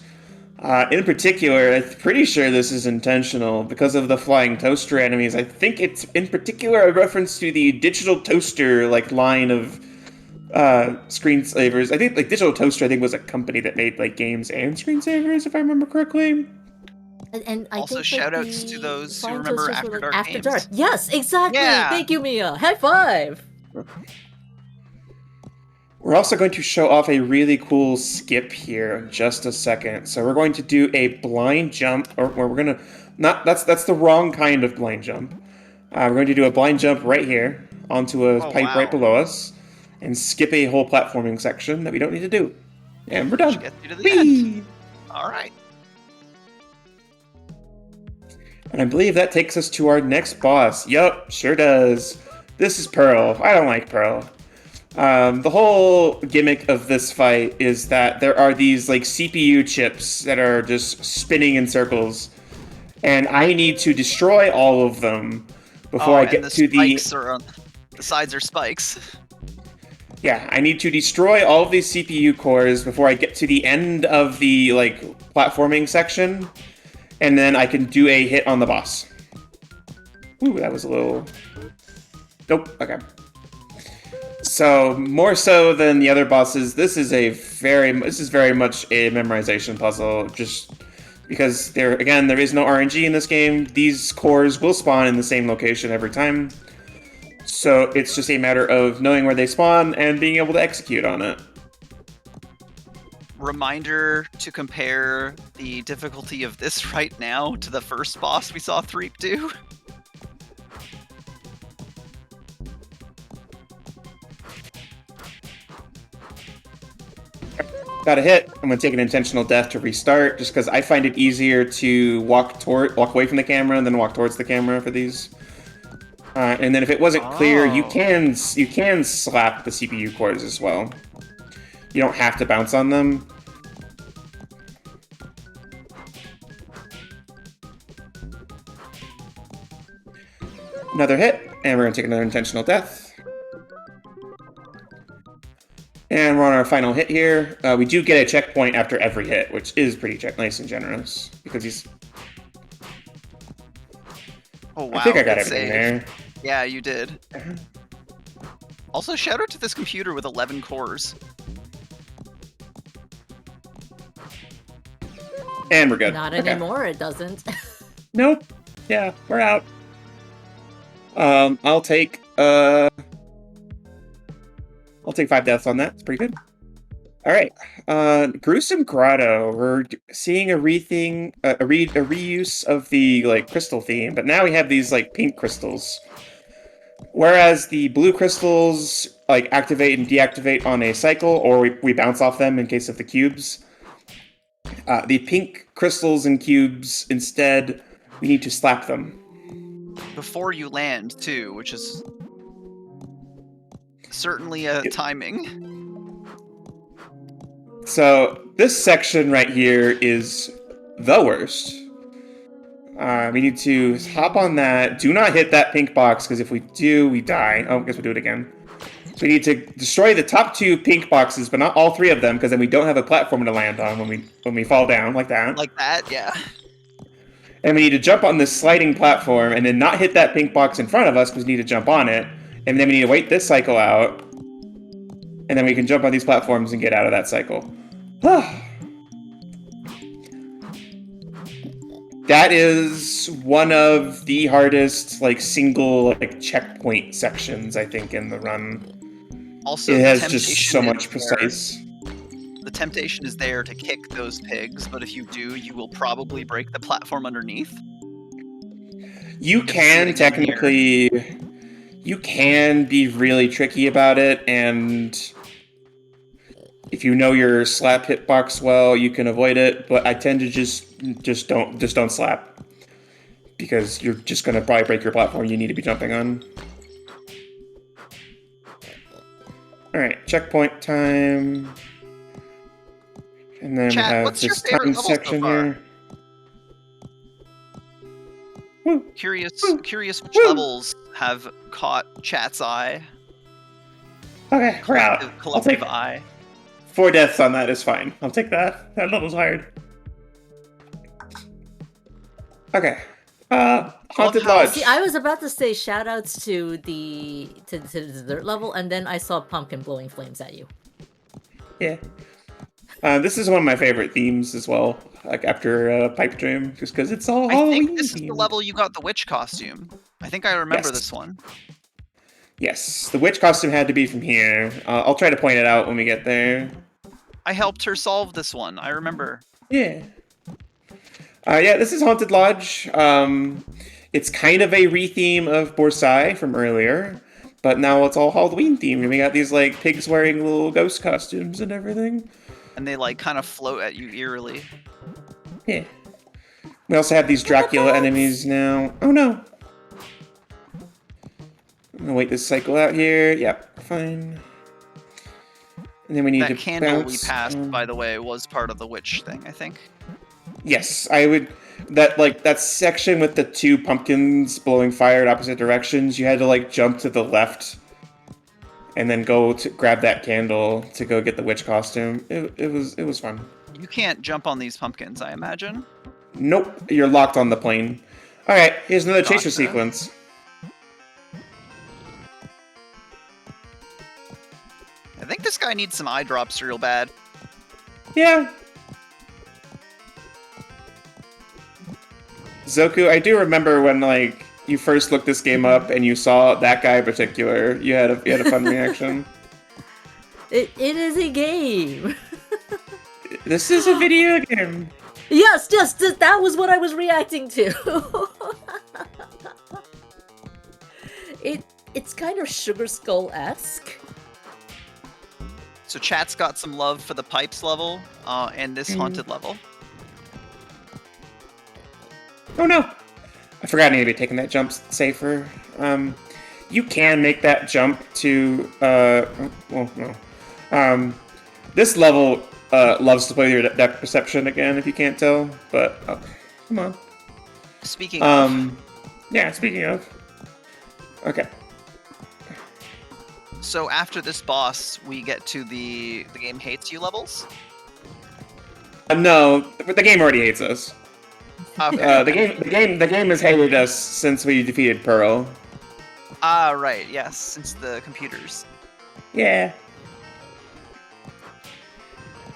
In particular, I'm pretty sure this is intentional because of the flying toaster enemies. I think it's in particular a reference to the Digital Toaster line of screensavers. I think Digital Toaster was a company that made games and screensavers, if I remember correctly. And I Also, think shout-outs to those who flying remember toasters After were Dark After games. Dark. Yes, exactly. Yeah. Thank you, Mia. High five. We're also going to show off a really cool skip here in just a second. So we're going to do a blind jump, or we're gonna that's the wrong kind of blind jump. We're going to do a blind jump right here onto a pipe right below us, and skip a whole platforming section that we don't need to do. And we're done. Which gets you to the end. All right. And I believe that takes us to our next boss. Yup, sure does. This is Pearl. I don't like Pearl. The whole gimmick of this fight is that there are these CPU chips that are just spinning in circles, and I need to destroy all of them before I get to the sides are spikes. Yeah, I need to destroy all of these CPU cores before I get to the end of the platforming section, and then I can do a hit on the boss. Ooh, that was a little... Nope, okay. So, more so than the other bosses, this is very much a memorization puzzle, just because there is no RNG in this game. These cores will spawn in the same location every time. So it's just a matter of knowing where they spawn and being able to execute on it. Reminder to compare the difficulty of this right now to the first boss we saw Threep do. Got a hit. I'm going to take an intentional death to restart, just because I find it easier to walk away from the camera than walk towards the camera for these. And then if it wasn't clear, you can slap the CPU cores as well. You don't have to bounce on them. Another hit, and we're gonna take another intentional death. And we're on our final hit here. We do get a checkpoint after every hit, which is pretty nice and generous, because he's... Oh, wow. I think I got good everything save. there. Yeah, you did. Also, shout out to this computer with 11 cores. And we're good. Not Okay. anymore, it doesn't. Nope. Yeah, we're out. I'll take 5 deaths on that. It's pretty good. All right. Gruesome Grotto. We're seeing a reuse of the like crystal theme, but now we have these like pink crystals. Whereas the blue crystals like activate and deactivate on a cycle, or we bounce off them in case of the cubes. The pink crystals and cubes, instead, we need to slap them. Before you land, too, which is certainly a timing. So, this section right here is the worst. We need to hop on that. Do not hit that pink box, because if we do, we die. Oh, I guess we'll do it again. So we need to destroy the top 2 pink boxes, but not all 3 of them, because then we don't have a platform to land on when we fall down, like that. Like that, yeah. And we need to jump on this sliding platform, and then not hit that pink box in front of us, because we need to jump on it. And then we need to wait this cycle out, and then we can jump on these platforms and get out of that cycle. That is one of the hardest, like, single, like, checkpoint sections, I think, in the run. Also, it has just so much precise. The temptation is there to kick those pigs, but if you do, you will probably break the platform underneath. You can technically... You can be really tricky about it, and... if you know your slap hitbox well, you can avoid it, but I tend to just don't slap. Because you're just gonna probably break your platform you need to be jumping on. Alright, checkpoint time. And then Chat, we have what's your this favorite time level section so far? here. Woo. Curious which Woo. levels have caught chat's eye. Okay, we're out. I'll take eye. 4 deaths on that is fine. I'll take that. That level's hard. Okay. Haunted Lodge. See, I was about to say shoutouts to the dessert level, and then I saw Pumpkin blowing flames at you. Yeah. This is one of my favorite themes as well. Like after Pipe Dream, just because it's all Halloween. I think this is the level you got the witch costume. I think I remember this one. Yes, the witch costume had to be from here. I'll try to point it out when we get there. I helped her solve this one. I remember. Yeah. Yeah, this is Haunted Lodge. It's kind of a re-theme of Borsai from earlier, but now it's all Halloween themed. We got these like pigs wearing little ghost costumes and everything. And they like kind of float at you eerily. Yeah. We also have these Dracula enemies now. Oh no. I'm gonna wait this cycle out here. Yep, fine. And then we need that to candle bounce. We passed, by the way, was part of the witch thing, I think. Yes, I would. That section with the 2 pumpkins blowing fire in opposite directions. You had to like jump to the left, and then go to grab that candle to go get the witch costume. It was fun. You can't jump on these pumpkins, I imagine. Nope, you're locked on the plane. All right, here's another chaser sequence. I think this guy needs some eye drops real bad. Yeah. Zoku, I do remember when like you first looked this game up and you saw that guy in particular. You had a fun reaction. It is a game. This is a video game. Yes, that was what I was reacting to. It's kind of Sugar Skull-esque. So chat's got some love for the pipes level, and this haunted level. Oh no! I forgot I need to be taking that jump safer. You can make that jump to, well, no. This level loves to play your depth perception again, if you can't tell, but, come on. Speaking of... Yeah, speaking of. Okay. So after this boss, we get to the game hates you levels. No, the game already hates us. Okay. The game has hated us since we defeated Pearl. Ah, right. Yes, since the computers. Yeah.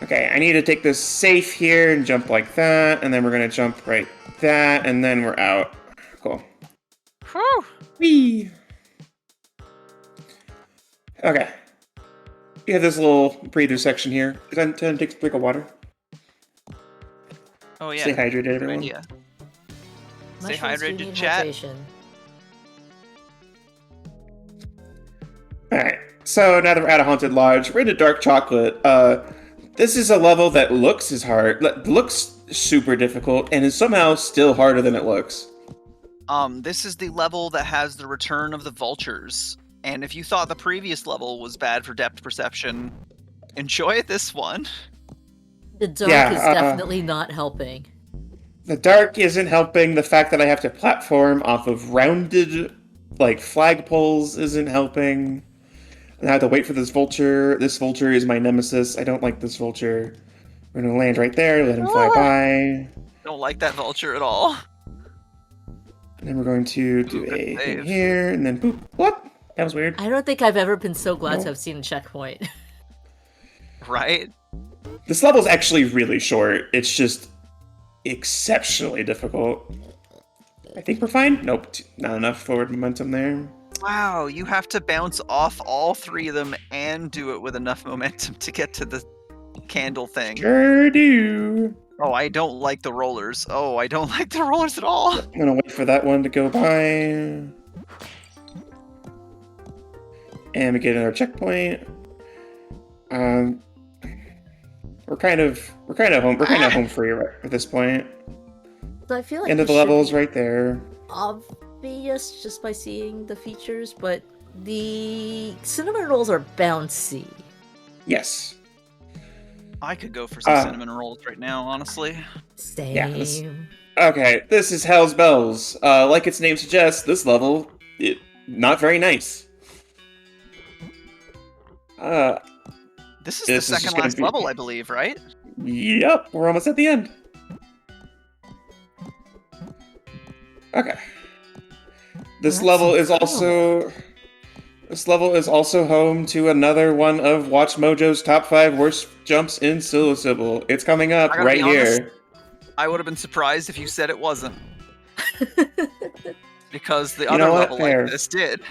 Okay, I need to take this safe here and jump like that, and then we're gonna jump right that, and then we're out. Cool. Whew. Whee! Okay. You have this little breather section here. Go ahead and take a drink of water. Oh yeah. Stay hydrated, Good everyone. idea. Stay Mushrooms do hydrated, need chat. hydration. Alright, so now that we're at a haunted lodge, we're into dark chocolate. This is a level that looks looks super difficult, and is somehow still harder than it looks. This is the level that has the return of the vultures. And if you thought the previous level was bad for depth perception, enjoy this one. The dark Yeah, is definitely not helping. The dark isn't helping. The fact that I have to platform off of rounded, like, flagpoles isn't helping. And I have to wait for this vulture. This vulture is my nemesis. I don't like this vulture. We're gonna land right there, let him fly by. Don't like that vulture at all. And then we're going to do Good a thing save. here, and then boop. What? That was weird. I don't think I've ever been so glad No. to have seen a checkpoint. Right? This level's actually really short. It's just exceptionally difficult. I think we're fine. Nope, not enough forward momentum there. Wow, you have to bounce off all three of them and do it with enough momentum to get to the candle thing. Sure do. Oh, I don't like the rollers. Oh, I don't like the rollers at all. I'm gonna wait for that one to go by. And we get another checkpoint. We're kind of home free right at this point. So I feel like End of this the should levels be right there. obvious just by seeing the features, but the cinnamon rolls are bouncy. Yes. I could go for some cinnamon rolls right now, honestly. Same. Yeah, Okay, this is Hell's Bells. Like its name suggests, this level, not very nice. This is This the is just second gonna last be- level, I believe, right? Yep, we're almost at the end. Okay. This That's level is incredible. also home to another one of Watch Mojo's top 5 worst jumps in Psilosybil. It's coming up I gotta right be honest. here. I would have been surprised if you said it wasn't. Because the You other know what? level Fair. like this did.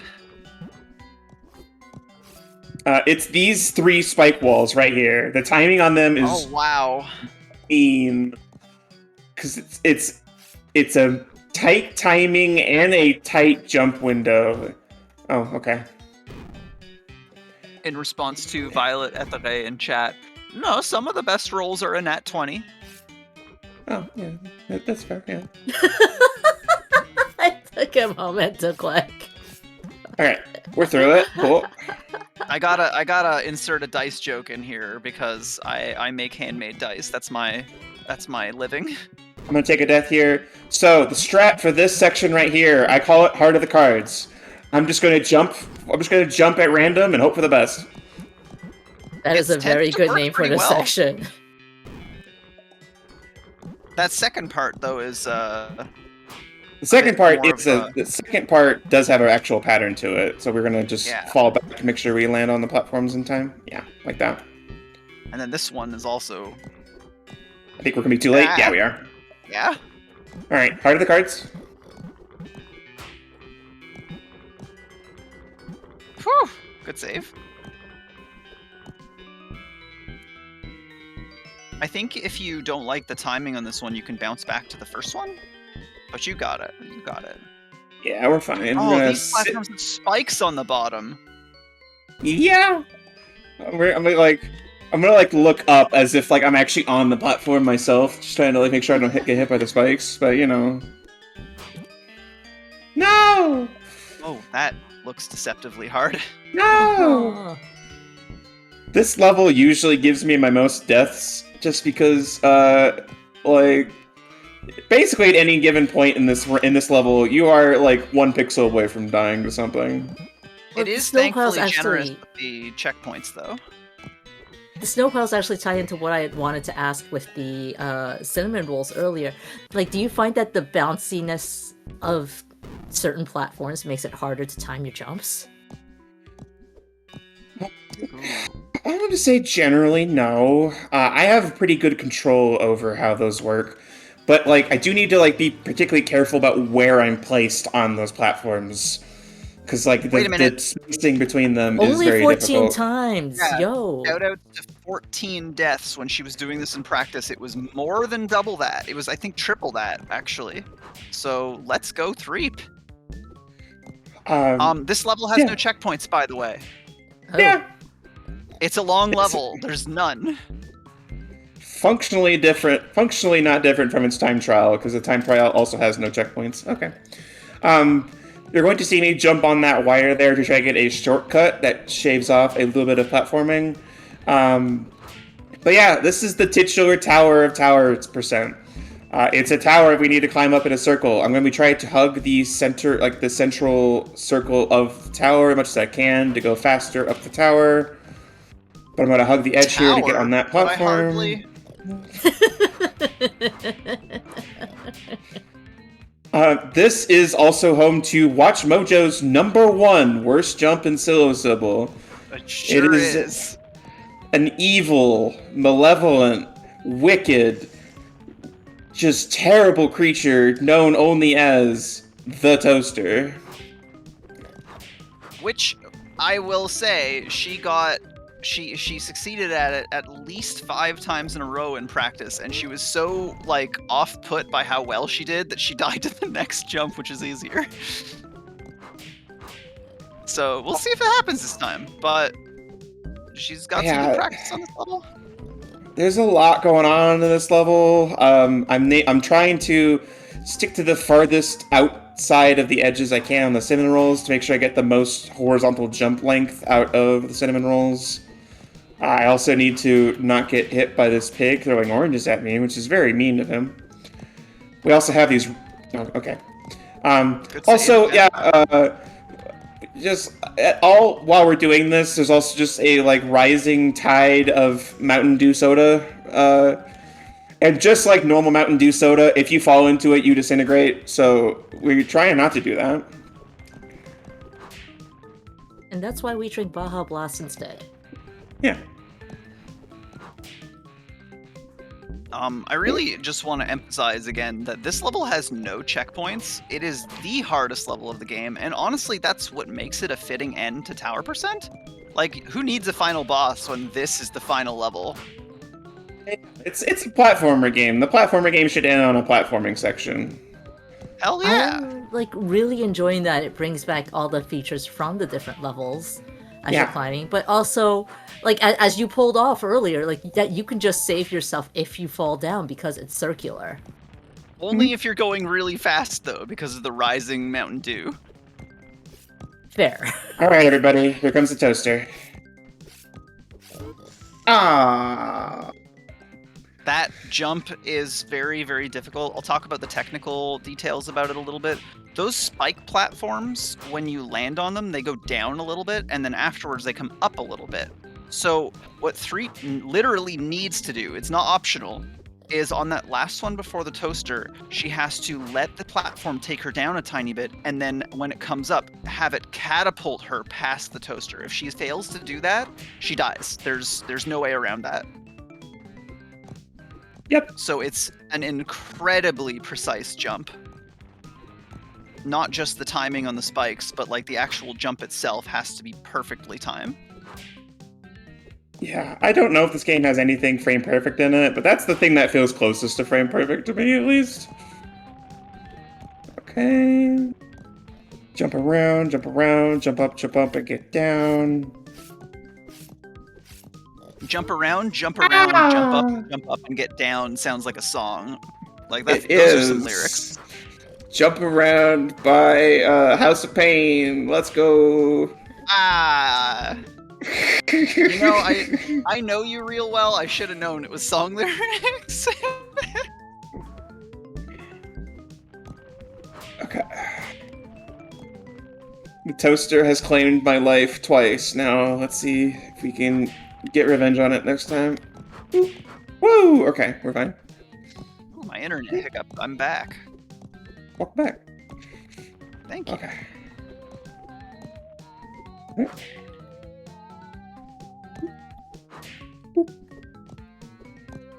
It's these 3 spike walls right here. The timing on them is Oh wow. mean, because it's a tight timing and a tight jump window. Oh, okay. In response to Violet Ethere in chat, no, some of the best rolls are a nat 20. Oh, yeah, that's fair. Yeah. I took a moment to click. All right, we're through it. Cool. I gotta insert a dice joke in here because I make handmade dice. That's my living. I'm gonna take a death here. So the strat for this section right here, I call it Heart of the Cards. I'm just gonna jump at random and hope for the best. That is a It's very tends to good work name for pretty this well. section. That second part though is The second bit part more it's of the second part does have an actual pattern to it. So we're gonna just Yeah. fall back to make sure we land on the platforms in time. Yeah, like that. and then this one is also I think we're gonna be too late. Ah. Yeah, we are. yeah. All right, Heart of the Cards. Whew, good save. I think if you don't like the timing on this one, you can bounce back to the first one. But you got it. You got it. Yeah, we're fine. We're Oh, gonna these platforms have spikes on the bottom. Yeah. I'm gonna look up as if like I'm actually on the platform myself, just trying to like make sure I don't get hit by the spikes. But you know, no, Oh, that looks deceptively hard. no. Oh. This level usually gives me my most deaths, just because like basically at any given point in this level, you are like 1 pixel away from dying to something. Well, It is snow piles thankfully generous actually. with the checkpoints, though. The snow piles actually tie into what I had wanted to ask with the cinnamon rolls earlier. Like, do you find that the bounciness of certain platforms makes it harder to time your jumps? I want to say generally no. I have pretty good control over how those work, but like I do need to like be particularly careful about where I'm placed on those platforms, because like Wait a minute. the spacing between them is Only very 14 difficult. times, Yeah, yo. Shout out to 14 deaths when she was doing this in practice. It was more than double that. It was, I think, triple that, actually. So let's go Threep. This level has yeah. no checkpoints, by the way. Oh. Yeah, It's a long level. There's none. functionally different. Functionally not different from its time trial, because the time trial also has no checkpoints. Okay. You're going to see me jump on that wire there to try to get a shortcut that shaves off a little bit of platforming. But yeah, this is the titular tower of towers percent. It's a tower we need to climb up in a circle. I'm going to be trying to hug the center, like the central circle of the tower as much as I can to go faster up the tower. But I'm going to hug the edge here to get on that But I platform. hardly... This is also home to Watch Mojo's #1 worst jump in Psilosybil. It sure is is. An evil, malevolent, wicked, just terrible creature known only as the Toaster. Which, I will say, she succeeded at it at least 5 times in a row in practice, and she was so, like, off-put by how well she did that she died to the next jump, which is easier. So, we'll see if it happens this time, but she's got some good practice on this level. There's a lot going on in this level. I'm trying to stick to the farthest outside of the edges I can on the cinnamon rolls to make sure I get the most horizontal jump length out of the cinnamon rolls. I also need to not get hit by this pig throwing oranges at me, which is very mean of him. We also have these... Oh, okay. Also, just all while we're doing this, there's also just a like rising tide of Mountain Dew soda, and just like normal Mountain Dew soda, if you fall into it, you disintegrate. So we're trying not to do that. And that's why we drink Baja Blast instead. Yeah. I really just want to emphasize again that this level has no checkpoints. It is the hardest level of the game, and honestly, that's what makes it a fitting end to Tower Percent. Like, who needs a final boss when this is the final level? It's a platformer game. The platformer game should end on a platforming section. Hell yeah! I'm like really enjoying that it brings back all the features from the different levels as you're climbing, but also like as you pulled off earlier, like that you can just save yourself if you fall down because it's circular. Only if you're going really fast though, because of the rising Mountain Dew. Fair. All right, everybody, here comes the toaster. Ah. That jump is very, very difficult. I'll talk about the technical details about it a little bit. Those spike platforms, when you land on them, they go down a little bit, and then afterwards they come up a little bit. So what Threep literally needs to do, it's not optional, is on that last one before the toaster, she has to let the platform take her down a tiny bit, and then when it comes up, have it catapult her past the toaster. If she fails to do that, she dies. There's no way around that. Yep. So it's an incredibly precise jump. Not just the timing on the spikes, but like the actual jump itself has to be perfectly timed. Yeah, I don't know if this game has anything frame perfect in it, but that's the thing that feels closest to frame perfect to me, at least. Okay. Jump around, jump up, and get down. Jump around, jump up, and get down sounds like a song. Like that. Those are some lyrics. Jump around by House of Pain. Let's go. Ah. You know, I know you real well. I should have known it was song lyrics. The toaster has claimed my life twice. Now, let's see if we can get revenge on it next time. Boop. Woo! Okay, we're fine. Ooh, my internet hiccup. I'm back. Walk back. Thank you. Okay.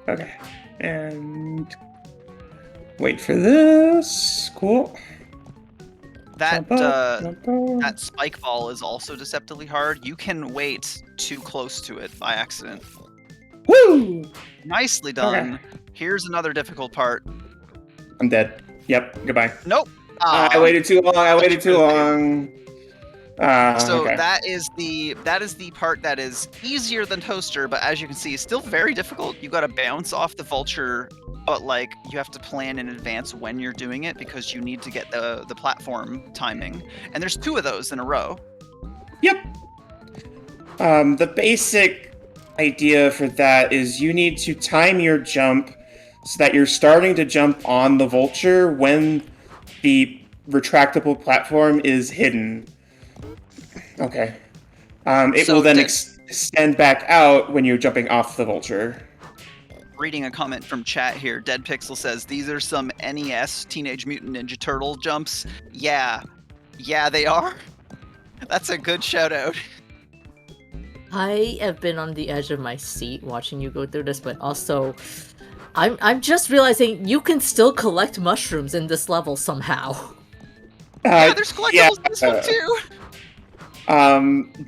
Okay. And wait for this. Cool. That Jump up, jump up. that spike ball is also deceptively hard. You can wait too close to it by accident. Woo! Nicely done. Okay. Here's another difficult part. I'm dead. Yep. Goodbye. Nope. I waited too long. I waited too long. So Okay. that is the part that is easier than Toaster, but as you can see, still very difficult. You got to bounce off the vulture, but like you have to plan in advance when you're doing it because you need to get the platform timing. And there's 2 of those in a row. Yep. The basic idea for that is you need to time your jump so that you're starting to jump on the vulture when the retractable platform is hidden. Okay. It So will then Dead- extend back out when you're jumping off the vulture. Reading a comment from chat here, Dead Pixel says, these are some NES Teenage Mutant Ninja Turtle jumps. Yeah, they are. That's a good shout out. I have been on the edge of my seat watching you go through this, but also I'm just realizing you can still collect mushrooms in this level somehow. Yeah, there's collectibles in this one too.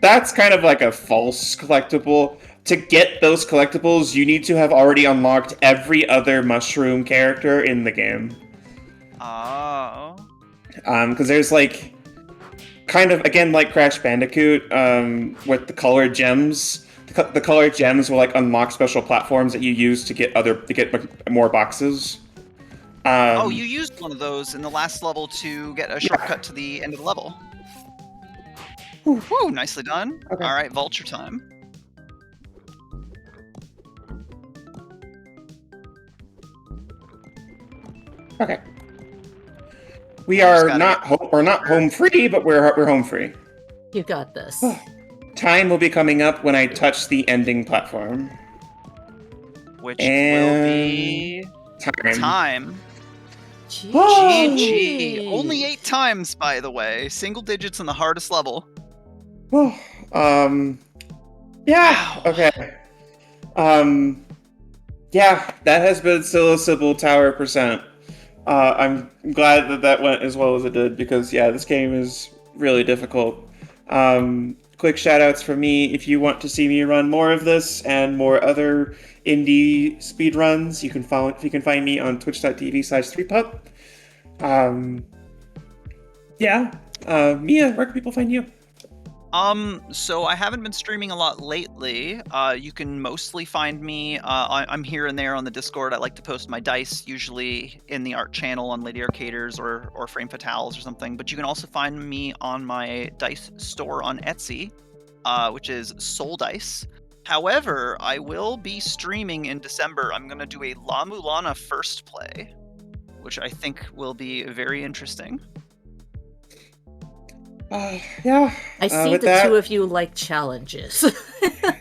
That's kind of like a false collectible. To get those collectibles, you need to have already unlocked every other mushroom character in the game. Oh. Because there's like, kind of, again, like Crash Bandicoot, with the colored gems. The colored gems will like unlock special platforms that you use to get more boxes. Oh, you used one of those in the last level to get a shortcut to the end of the level. Woo, nicely done. Okay. All right, vulture time. Okay. We're not home free, but we're home free. You got this. Time will be coming up when I touch the ending platform. Which will be time. GG. Only 8 times, by the way. Single digits in the hardest level. Yeah. Wow. Okay. Yeah, that has been Psilosybil Tower %. I'm glad that went as well as it did because yeah, this game is really difficult. Quick shoutouts from me. If you want to see me run more of this and more other indie speedruns, you can find me on twitch.tv/Threepup. Mia, where can people find you? So I haven't been streaming a lot lately. You can mostly find me, I'm here and there on the Discord. I like to post my dice, usually in the art channel on Lady Arcaders or Frame Fatales or something. But you can also find me on my dice store on Etsy, which is Soul Dice. However, I will be streaming in December. I'm going to do a La Mulana first play, which I think will be very interesting. Yeah. I see the 2 of you like challenges.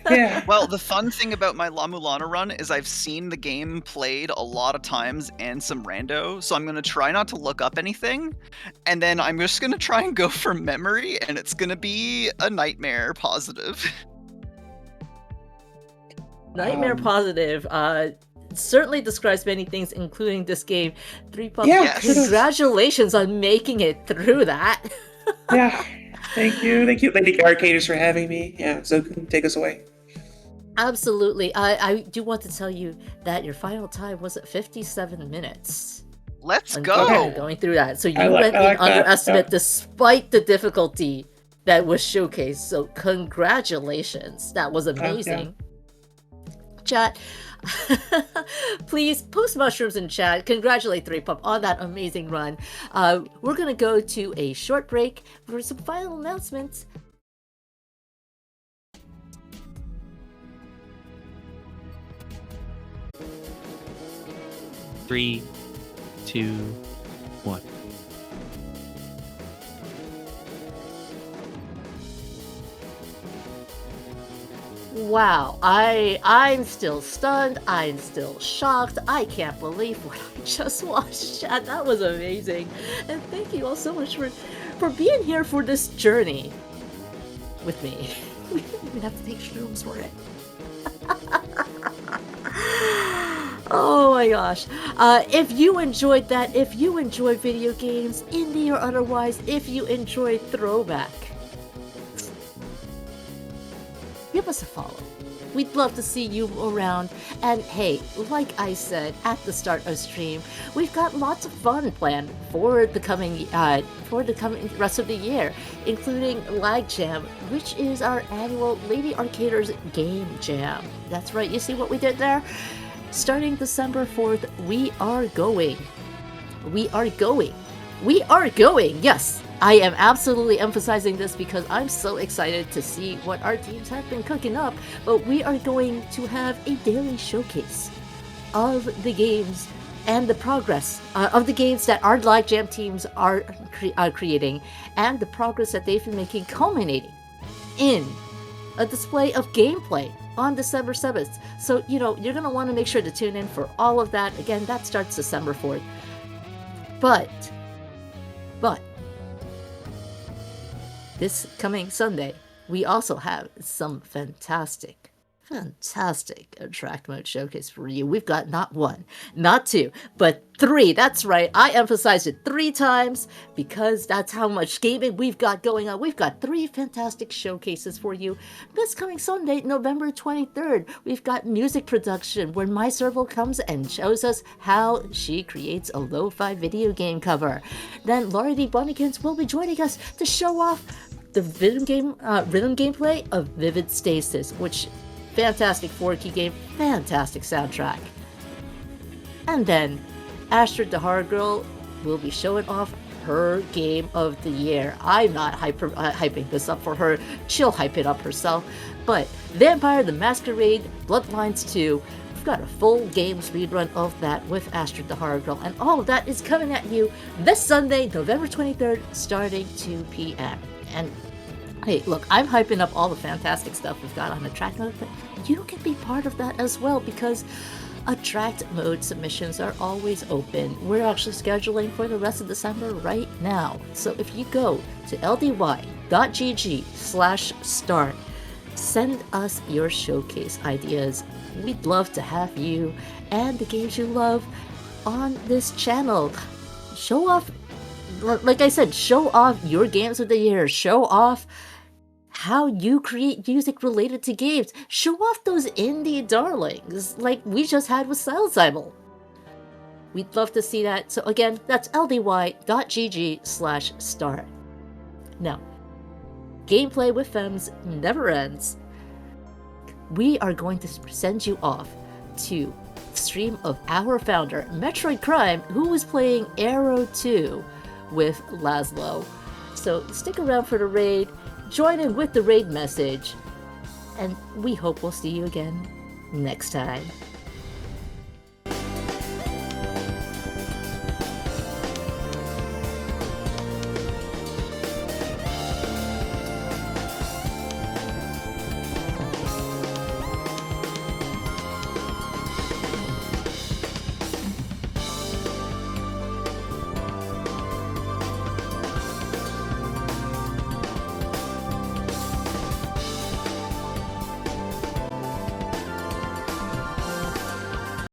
Yeah. Well, the fun thing about my La Mulana run is I've seen the game played a lot of times and some rando, so I'm going to try not to look up anything, and then I'm just going to try and go from memory, and it's going to be a nightmare positive. Nightmare positive. Certainly describes many things, including this game. Threepup, Yeah, congratulations on making it through that. Yeah, thank you, Lady Arcaders, for having me. Yeah, so take us away. Absolutely. I do want to tell you that your final time was at 57 minutes. Let's go! Going through that. So you went in underestimate despite the difficulty that was showcased. So congratulations. That was amazing. Chat, please post mushrooms in chat. Congratulate Threepup on that amazing run. We're going to go to a short break for some final announcements. 3, 2, 1. Wow, I'm still stunned. I'm still shocked. I can't believe what I just watched, chat. That was amazing. And thank you all so much for being here for this journey with me. We didn't even have to take shrooms for it. Oh my gosh. If you enjoyed that, if you enjoy video games, indie or otherwise, if you enjoy Throwback, give us a follow. We'd love to see you around. And hey, like I said at the start of stream, we've got lots of fun planned for the coming rest of the year, including Lag Jam, which is our annual Lady Arcaders Game Jam. That's right, you see what we did there? Starting December 4th, we are going. Yes, I am absolutely emphasizing this because I'm so excited to see what our teams have been cooking up, but we are going to have a daily showcase of the games and the progress of the games that our Lag Jam teams are creating, and the progress that they've been making, culminating in a display of gameplay on December 7th. So, you're going to want to make sure to tune in for all of that. Again, that starts December 4th. But, this coming Sunday, we also have some fantastic Attract Mode showcase for you. We've got not one, not two, but three. That's right, I emphasized it 3 times because that's how much gaming we've got going on. We've got 3 fantastic showcases for you. This coming Sunday, November 23rd, we've got music production where My Serval comes and shows us how she creates a lo-fi video game cover. Then Laurie D. Bunnykins will be joining us to show off the rhythm gameplay of Vivid Stasis, which fantastic 4-key game, fantastic soundtrack. And then Astrid the Horror Girl will be showing off her game of the year. I'm not hyping this up for her. She'll hype it up herself. But Vampire the Masquerade Bloodlines 2, we've got a full game speedrun of that with Astrid the Horror Girl. And all of that is coming at you this Sunday, November 23rd, starting 2 p.m. And hey, look, I'm hyping up all the fantastic stuff we've got on Attract Mode, but you can be part of that as well because Attract Mode submissions are always open. We're actually scheduling for the rest of December right now. So if you go to ldy.gg/start, send us your showcase ideas. We'd love to have you and the games you love on this channel. Show off, like I said, show off your games of the year. Show off how you create music related to games. Show off those indie darlings like we just had with Psilosybil. We'd love to see that. So again, that's ldy.gg/start. Now, gameplay with Femmes never ends. We are going to send you off to the stream of our founder, Metroid Crime, who was playing Arrow 2 with Laszlo. So stick around for the raid. Join in with the raid message, and we hope we'll see you again next time.